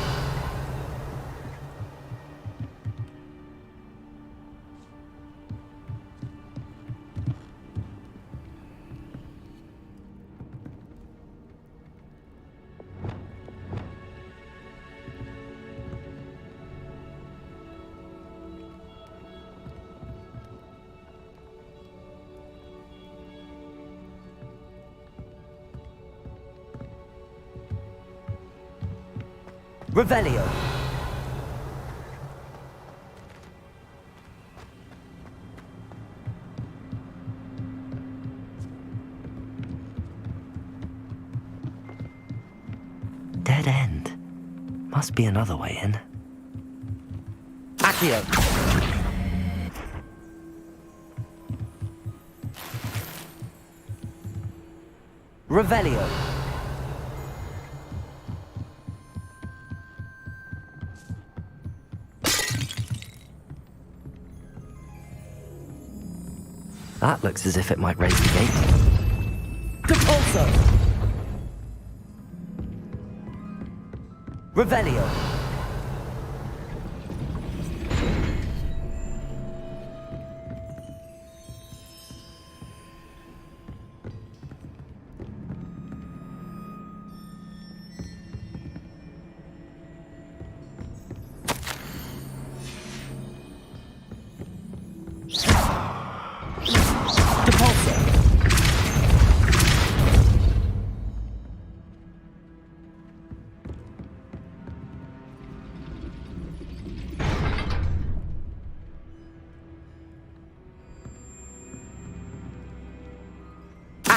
S6: Revelio. Dead end. Must be another way in. Accio. Revelio. That looks as if it might raise the gate. Depulso. Revelio.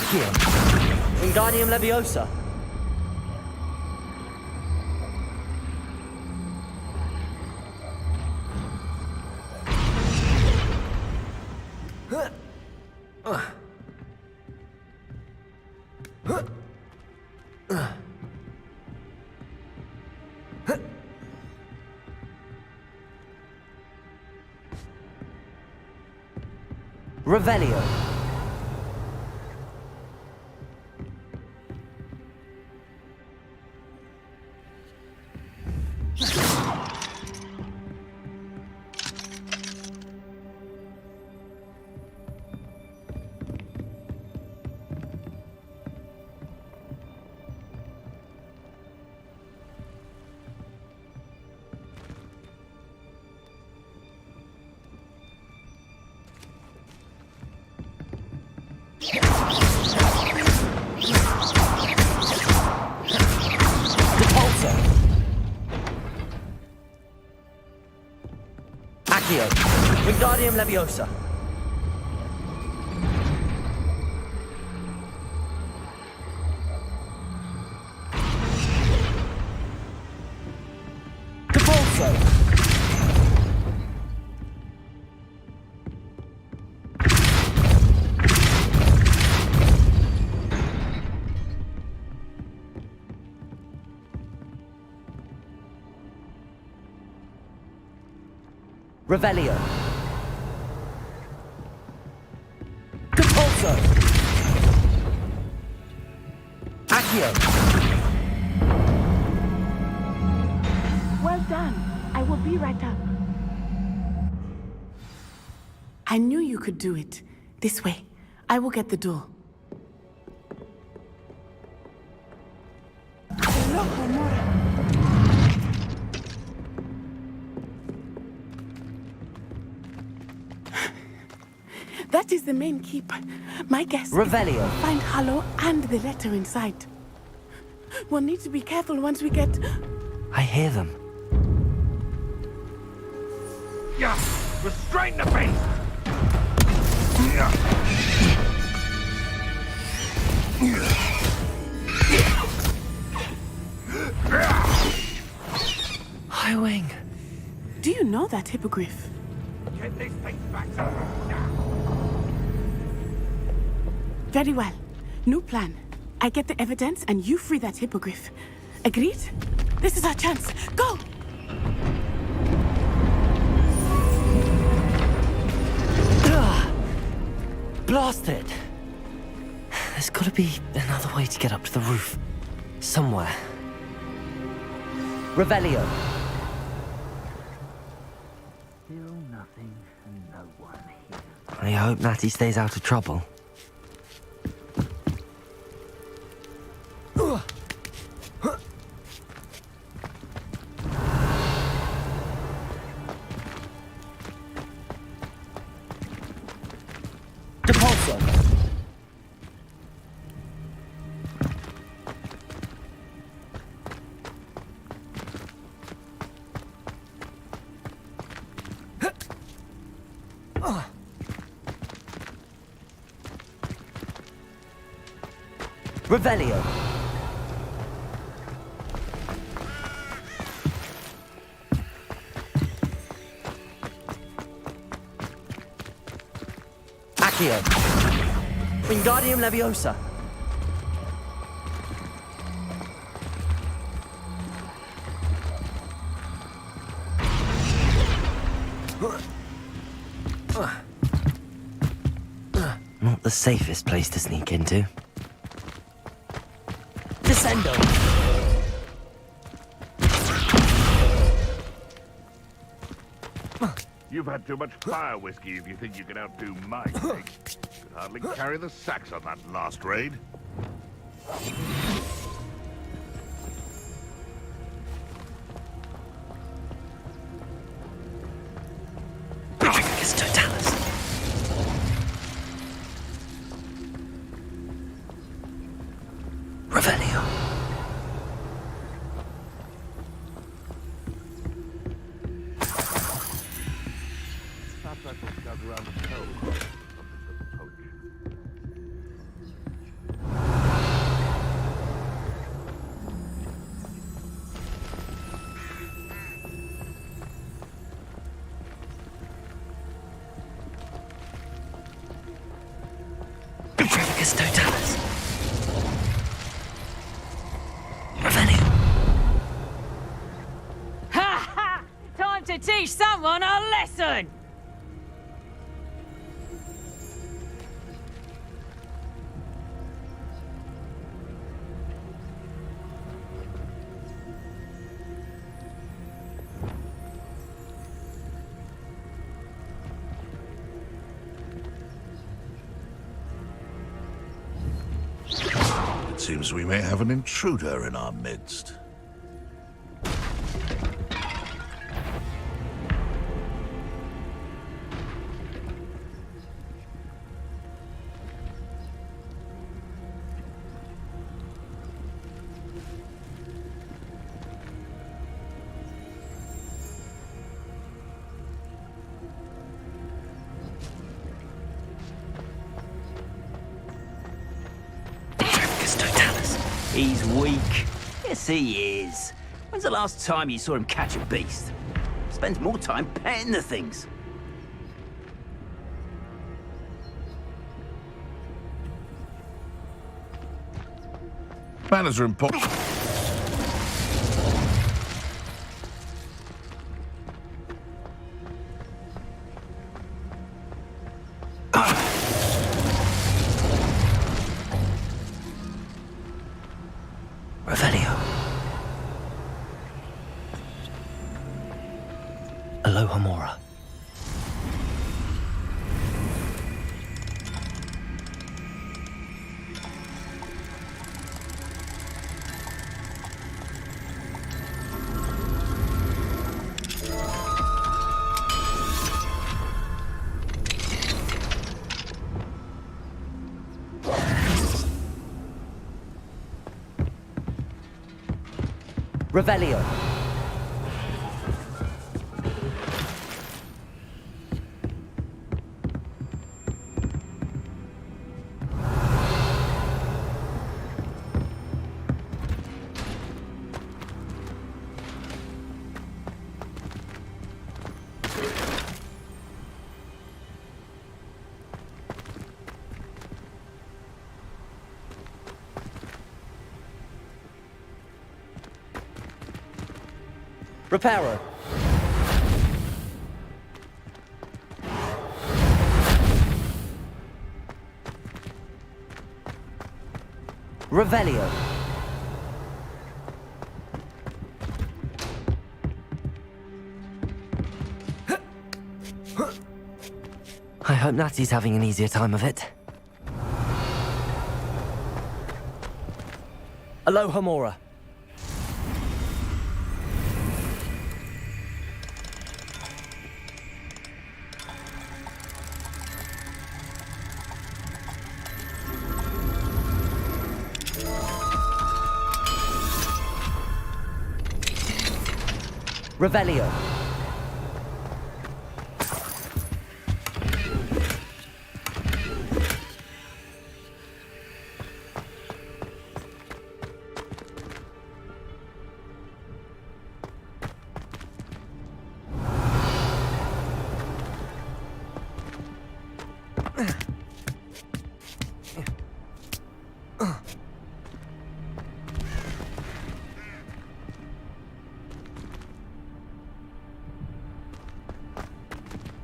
S6: Accio. Wingardium Leviosa. Revelio. Accio. Wingardium Leviosa. Depulso. Revelio. Depulso. Accio.
S9: Well done. I will be right up. I knew you could do it. This way. I will get the door. That is the main keep. My guess
S6: Revelio.
S9: is to find Hollow and the letter inside. We'll need to be careful once we get...
S6: I hear them.
S4: Yeah, restrain the beast!
S6: Highwing.
S9: Do you know that hippogriff?
S4: Get these things back to
S9: Very well. New plan. I get the evidence and you free that hippogriff. Agreed? This is our chance. Go!
S6: Blasted! There's gotta be another way to get up to the roof. Somewhere. Revelio.
S3: Still nothing and no one here.
S6: I hope Natty stays out of trouble. Depulso. Revelio. Accio. Wingardium Leviosa. Not the safest place to sneak into. Descendo.
S4: You've had too much fire whiskey if you think you can outdo my cake. Could hardly carry the sacks on that last raid.
S6: Tricus Totalis. Revelio.
S4: Perhaps I shall scout around the cove. Something to poach.
S6: Tempus Totalis. Revelio.
S12: Ha ha! Time to teach someone a lesson!
S4: It seems we may have an intruder in our midst.
S3: He's weak. Yes, he is. When's the last time you saw him catch a beast? Spends more time petting the things.
S4: Manners are important.
S6: Revelio. Aloha Mora. Revelio. Reparo. Revelio. I hope Natty's having an easier time of it. Aloha Mora. Revelio.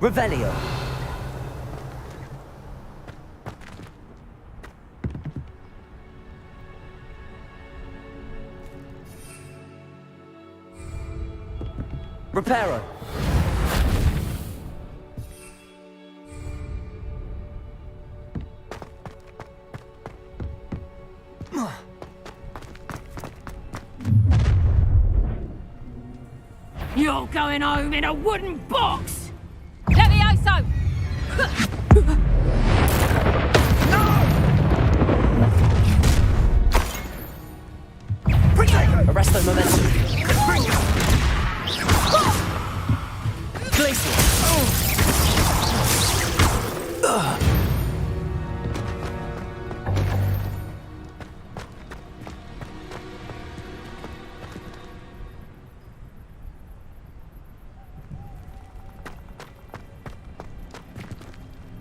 S6: Revelio. Reparo.
S12: You're going home in a wooden box! Levioso!
S6: Arresto momentum. Glacial.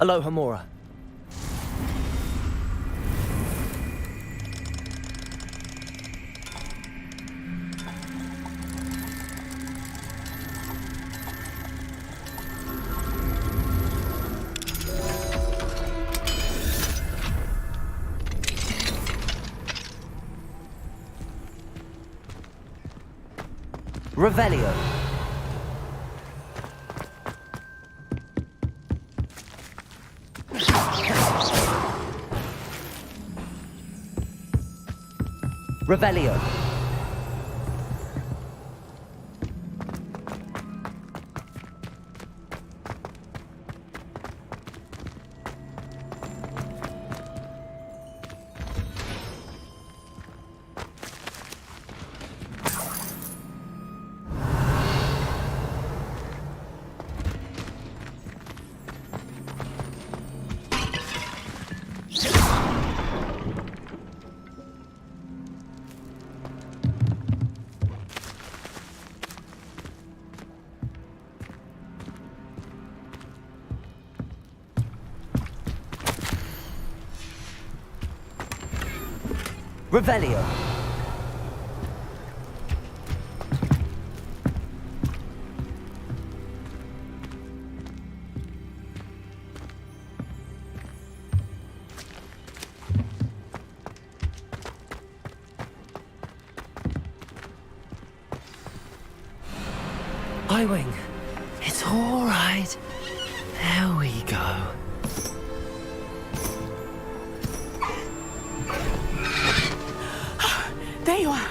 S6: Aloha Mora. Revelio. Revelio. Revelio. Highwing. It's all right. There we go.
S9: There you are.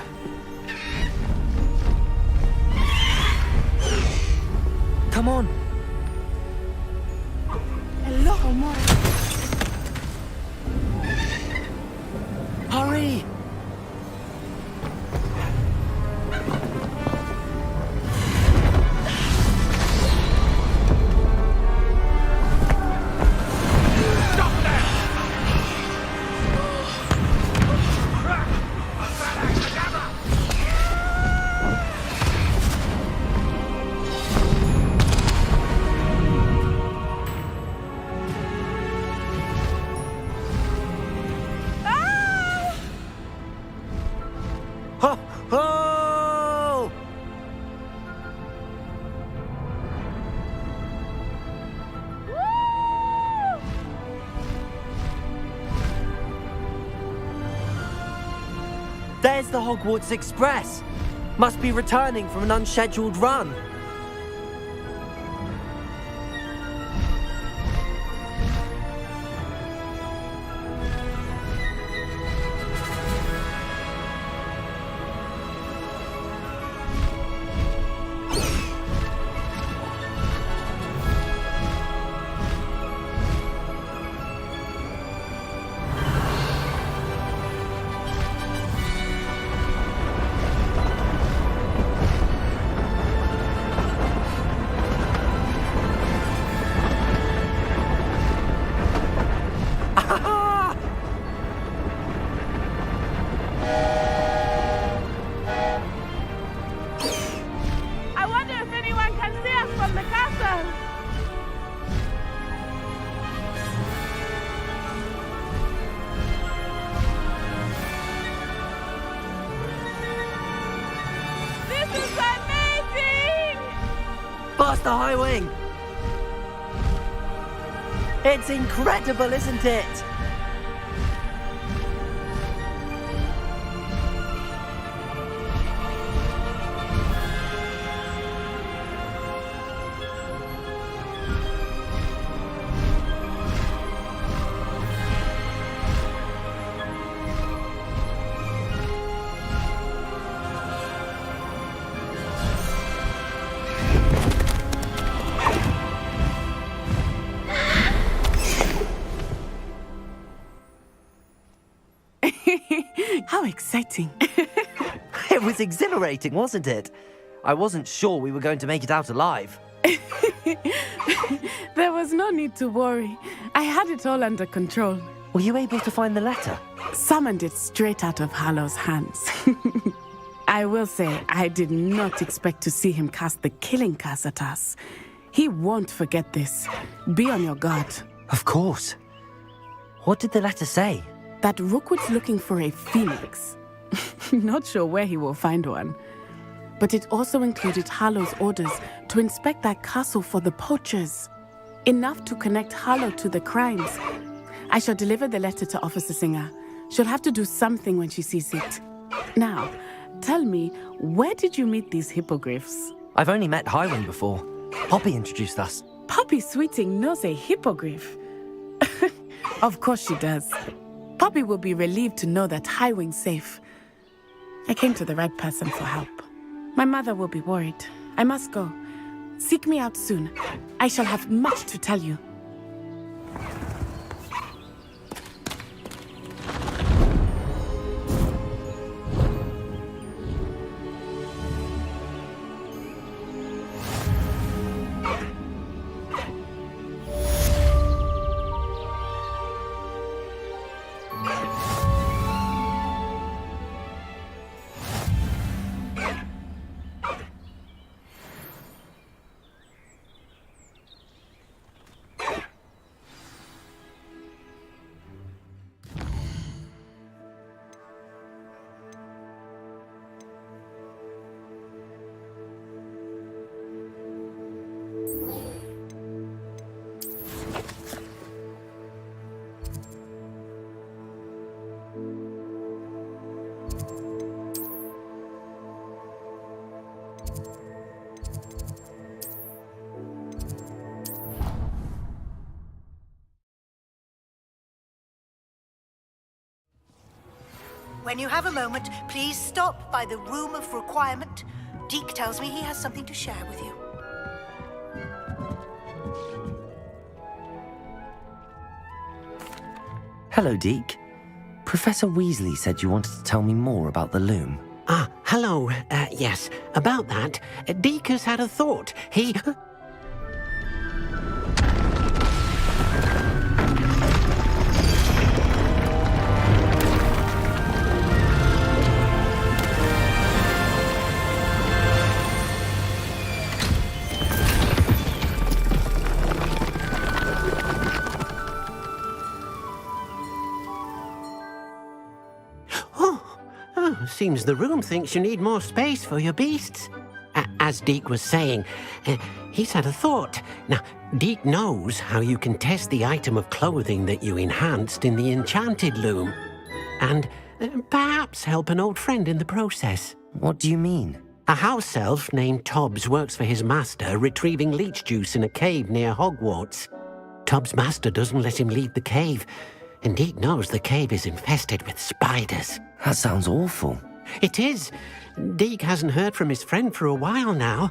S6: Come on.
S9: Hello, Amor.
S6: Hurry. Ho! Ho! There's the Hogwarts Express. Must be returning from an unscheduled run.
S9: I wonder if anyone can see us from the castle. This is amazing!
S6: Faster, Highwing! It's incredible, isn't it?
S9: How exciting.
S6: It was exhilarating, wasn't it? I wasn't sure we were going to make it out alive.
S9: There was no need to worry. I had it all under control.
S6: Were you able to find the letter?
S9: Summoned it straight out of Harlow's hands. I will say, I did not expect to see him cast the killing curse at us. He won't forget this. Be on your guard.
S6: Of course. What did the letter say?
S9: That Rookwood's looking for a phoenix. Not sure where he will find one. But it also included Harlow's orders to inspect that castle for the poachers. Enough to connect Harlow to the crimes. I shall deliver the letter to Officer Singer. She'll have to do something when she sees it. Now, tell me, where did you meet these hippogriffs?
S6: I've only met Highwing before. Poppy introduced us.
S9: Poppy Sweeting knows a hippogriff. Of course she does. Poppy will be relieved to know that Highwing's safe. I came to the right person for help. My mother will be worried. I must go. Seek me out soon. I shall have much to tell you.
S13: When you have a moment, please stop by the Room of Requirement. Deke tells me he has something to share with you.
S6: Hello, Deke. Professor Weasley said you wanted to tell me more about the loom.
S8: Ah, hello. Yes, about that. Deke has had a thought. He... Seems the room thinks you need more space for your beasts. As Deke was saying, he's had a thought. Now, Deke knows how you can test the item of clothing that you enhanced in the enchanted loom. And perhaps help an old friend in the process.
S6: What do you mean?
S8: A house elf named Tobbs works for his master, retrieving leech juice in a cave near Hogwarts. Tobbs' master doesn't let him leave the cave, and Deke knows the cave is infested with spiders.
S6: That sounds awful.
S8: It is. Deke hasn't heard from his friend for a while now.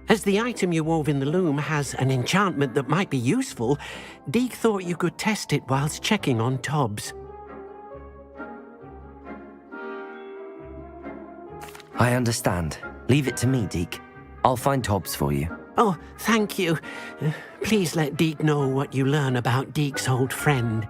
S8: As the item you wove in the loom has an enchantment that might be useful, Deke thought you could test it whilst checking on Tobbs.
S6: I understand. Leave it to me, Deke. I'll find Tobbs for you.
S8: Oh, thank you. Please let Deke know what you learn about Deke's old friend.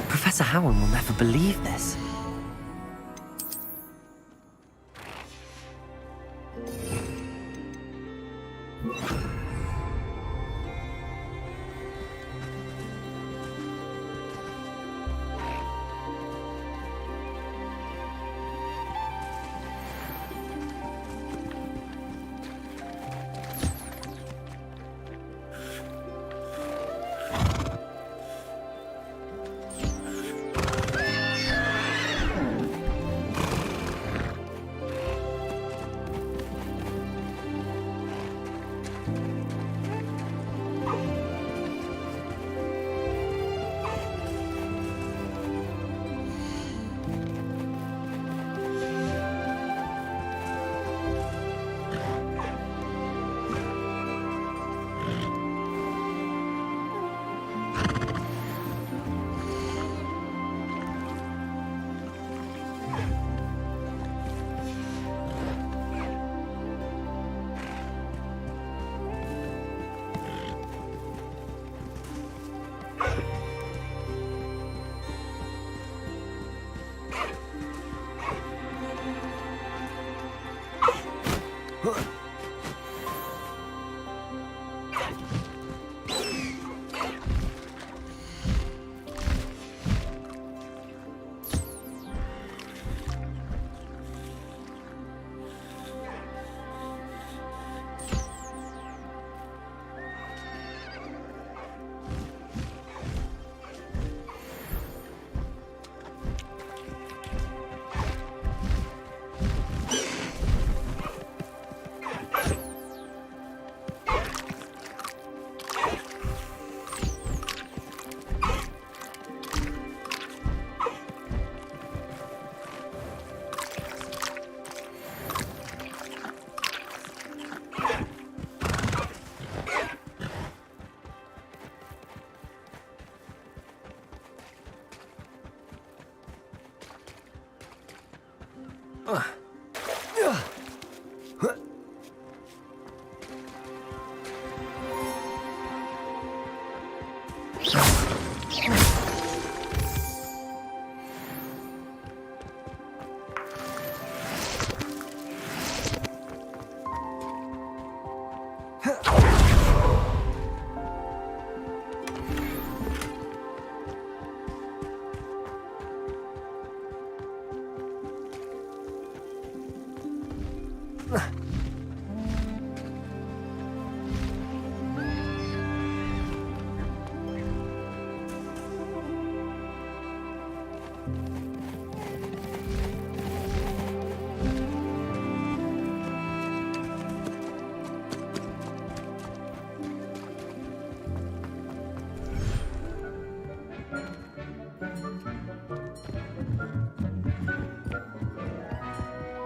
S6: Professor Howard will never believe this.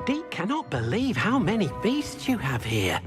S8: Deke cannot believe how many beasts you have here.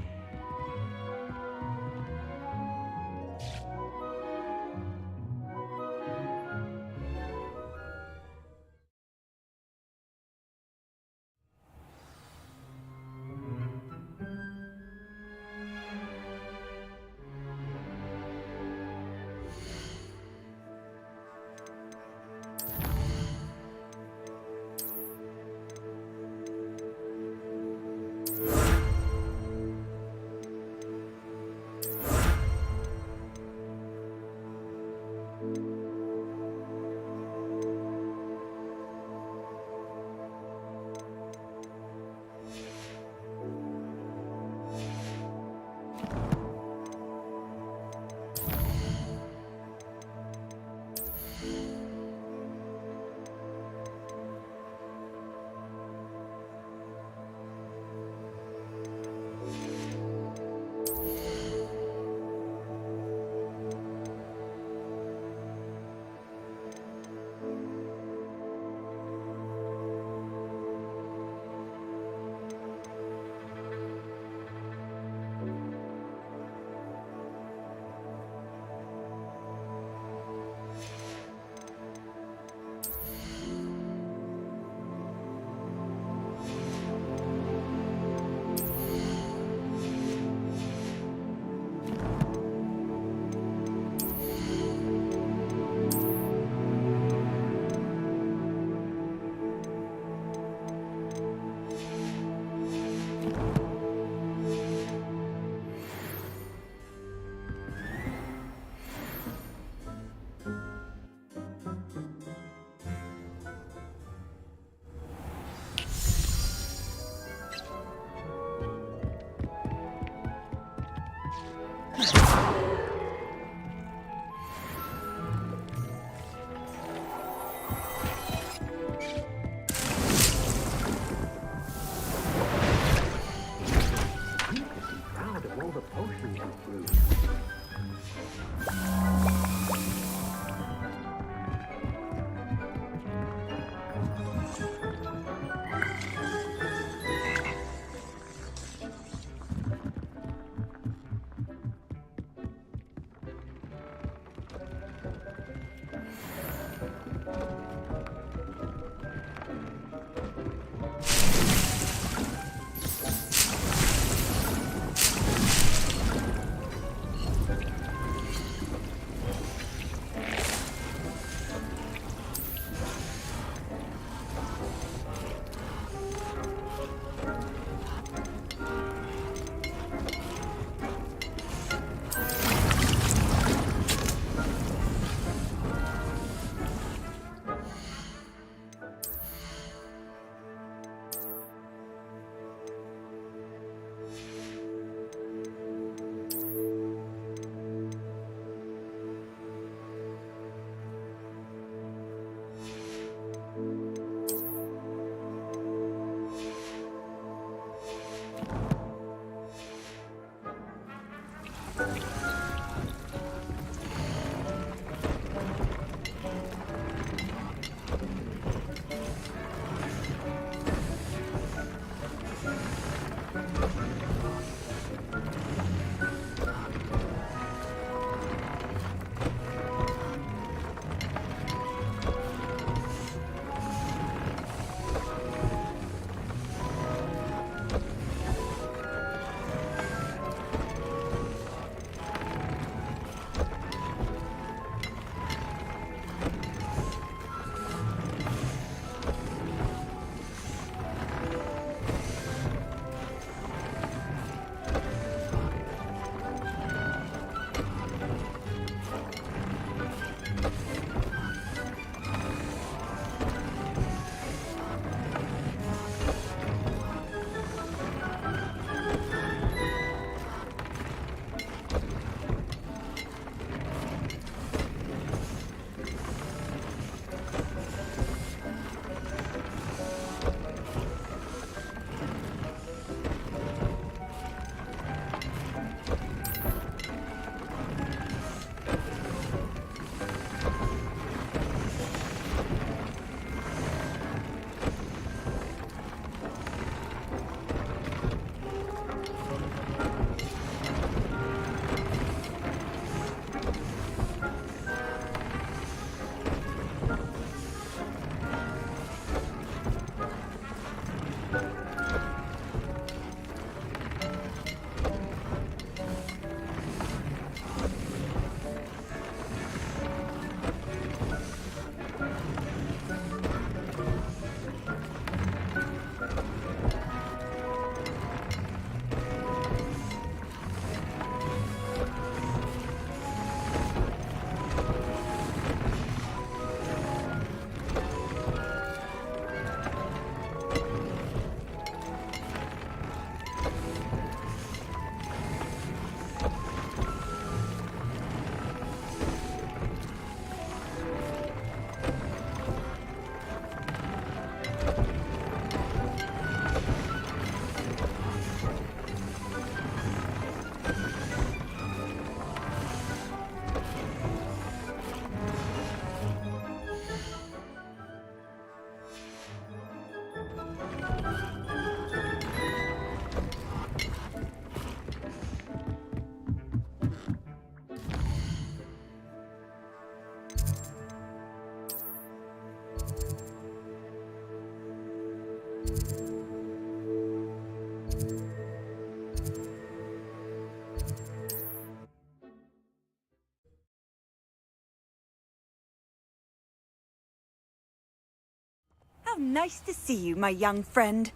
S1: How nice to see you, my young friend.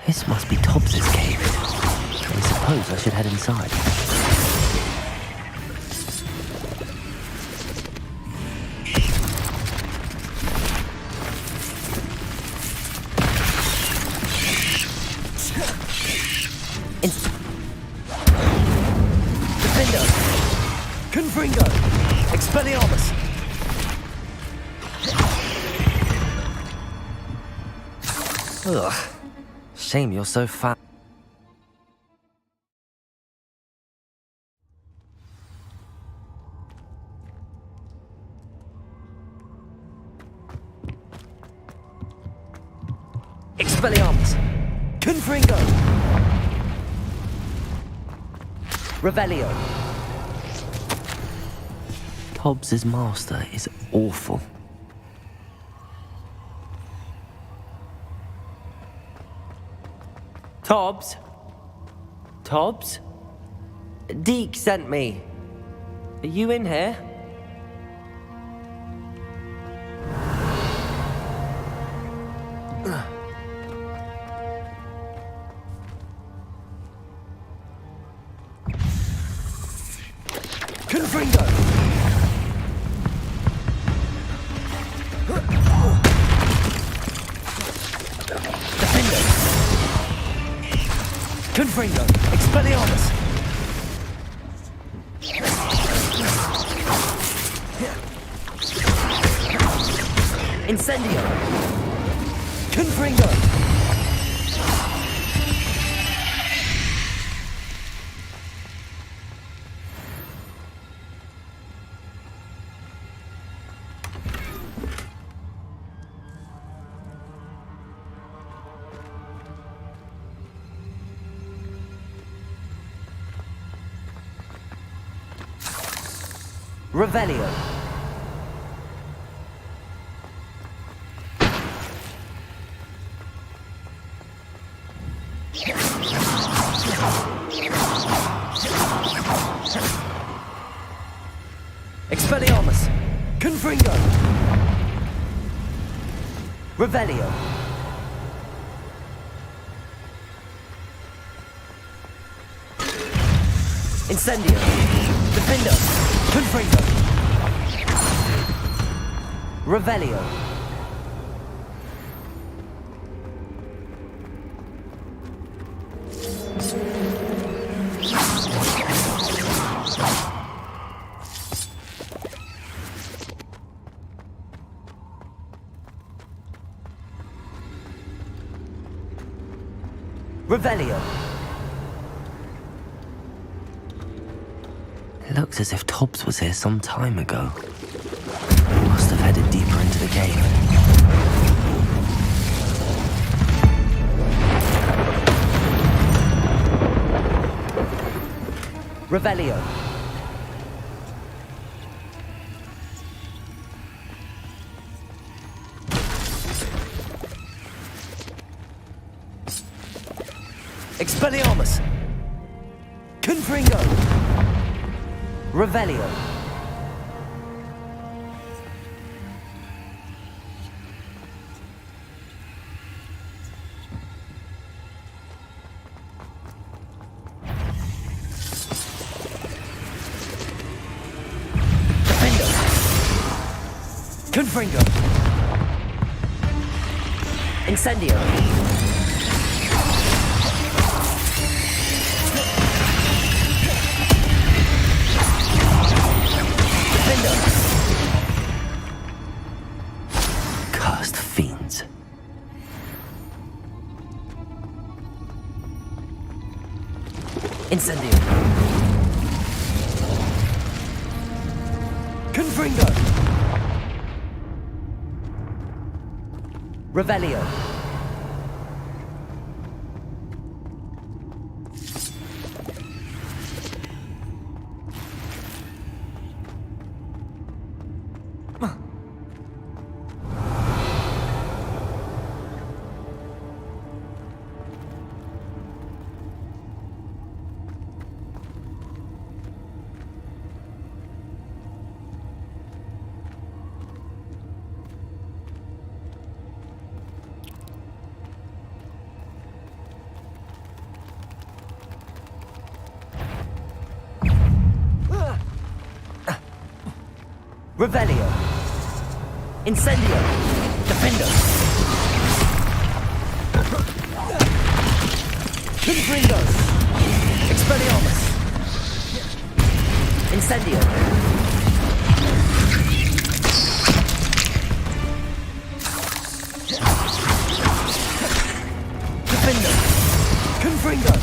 S6: This must be Tobbs's cave. I suppose I should head inside.
S5: Defender! Confringo! Expelliarmus!
S6: Ugh. Shame you're so fat.
S5: Expelliarmus! Confringo! Revelio!
S6: Tobbs's master is awful.
S5: Tobbs? Tobbs? Deke sent me. Are you in here? Confringo! Defender! Confringo! Expelliarmus! Incendio! Confringo! Revelio. Expelliarmus. Confringo. Revelio. Incendio. Defender. Confringo. Revelio. Revelio.
S6: It looks as if Tobbs was here some time ago. He must have headed deeper into the cave.
S5: Revelio.
S6: Expelliarmus! Confringo! Revelio! Defendo! Confringo! Incendio! Cursed fiends. Incendio. Confringo. Revelio. Revelio. Incendio. Defendo. Confringo. Expelliarmus. Incendio. Defendo. Confringo.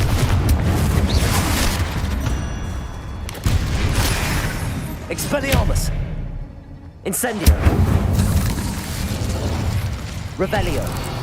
S6: Expelliarmus. Incendio. Revelio.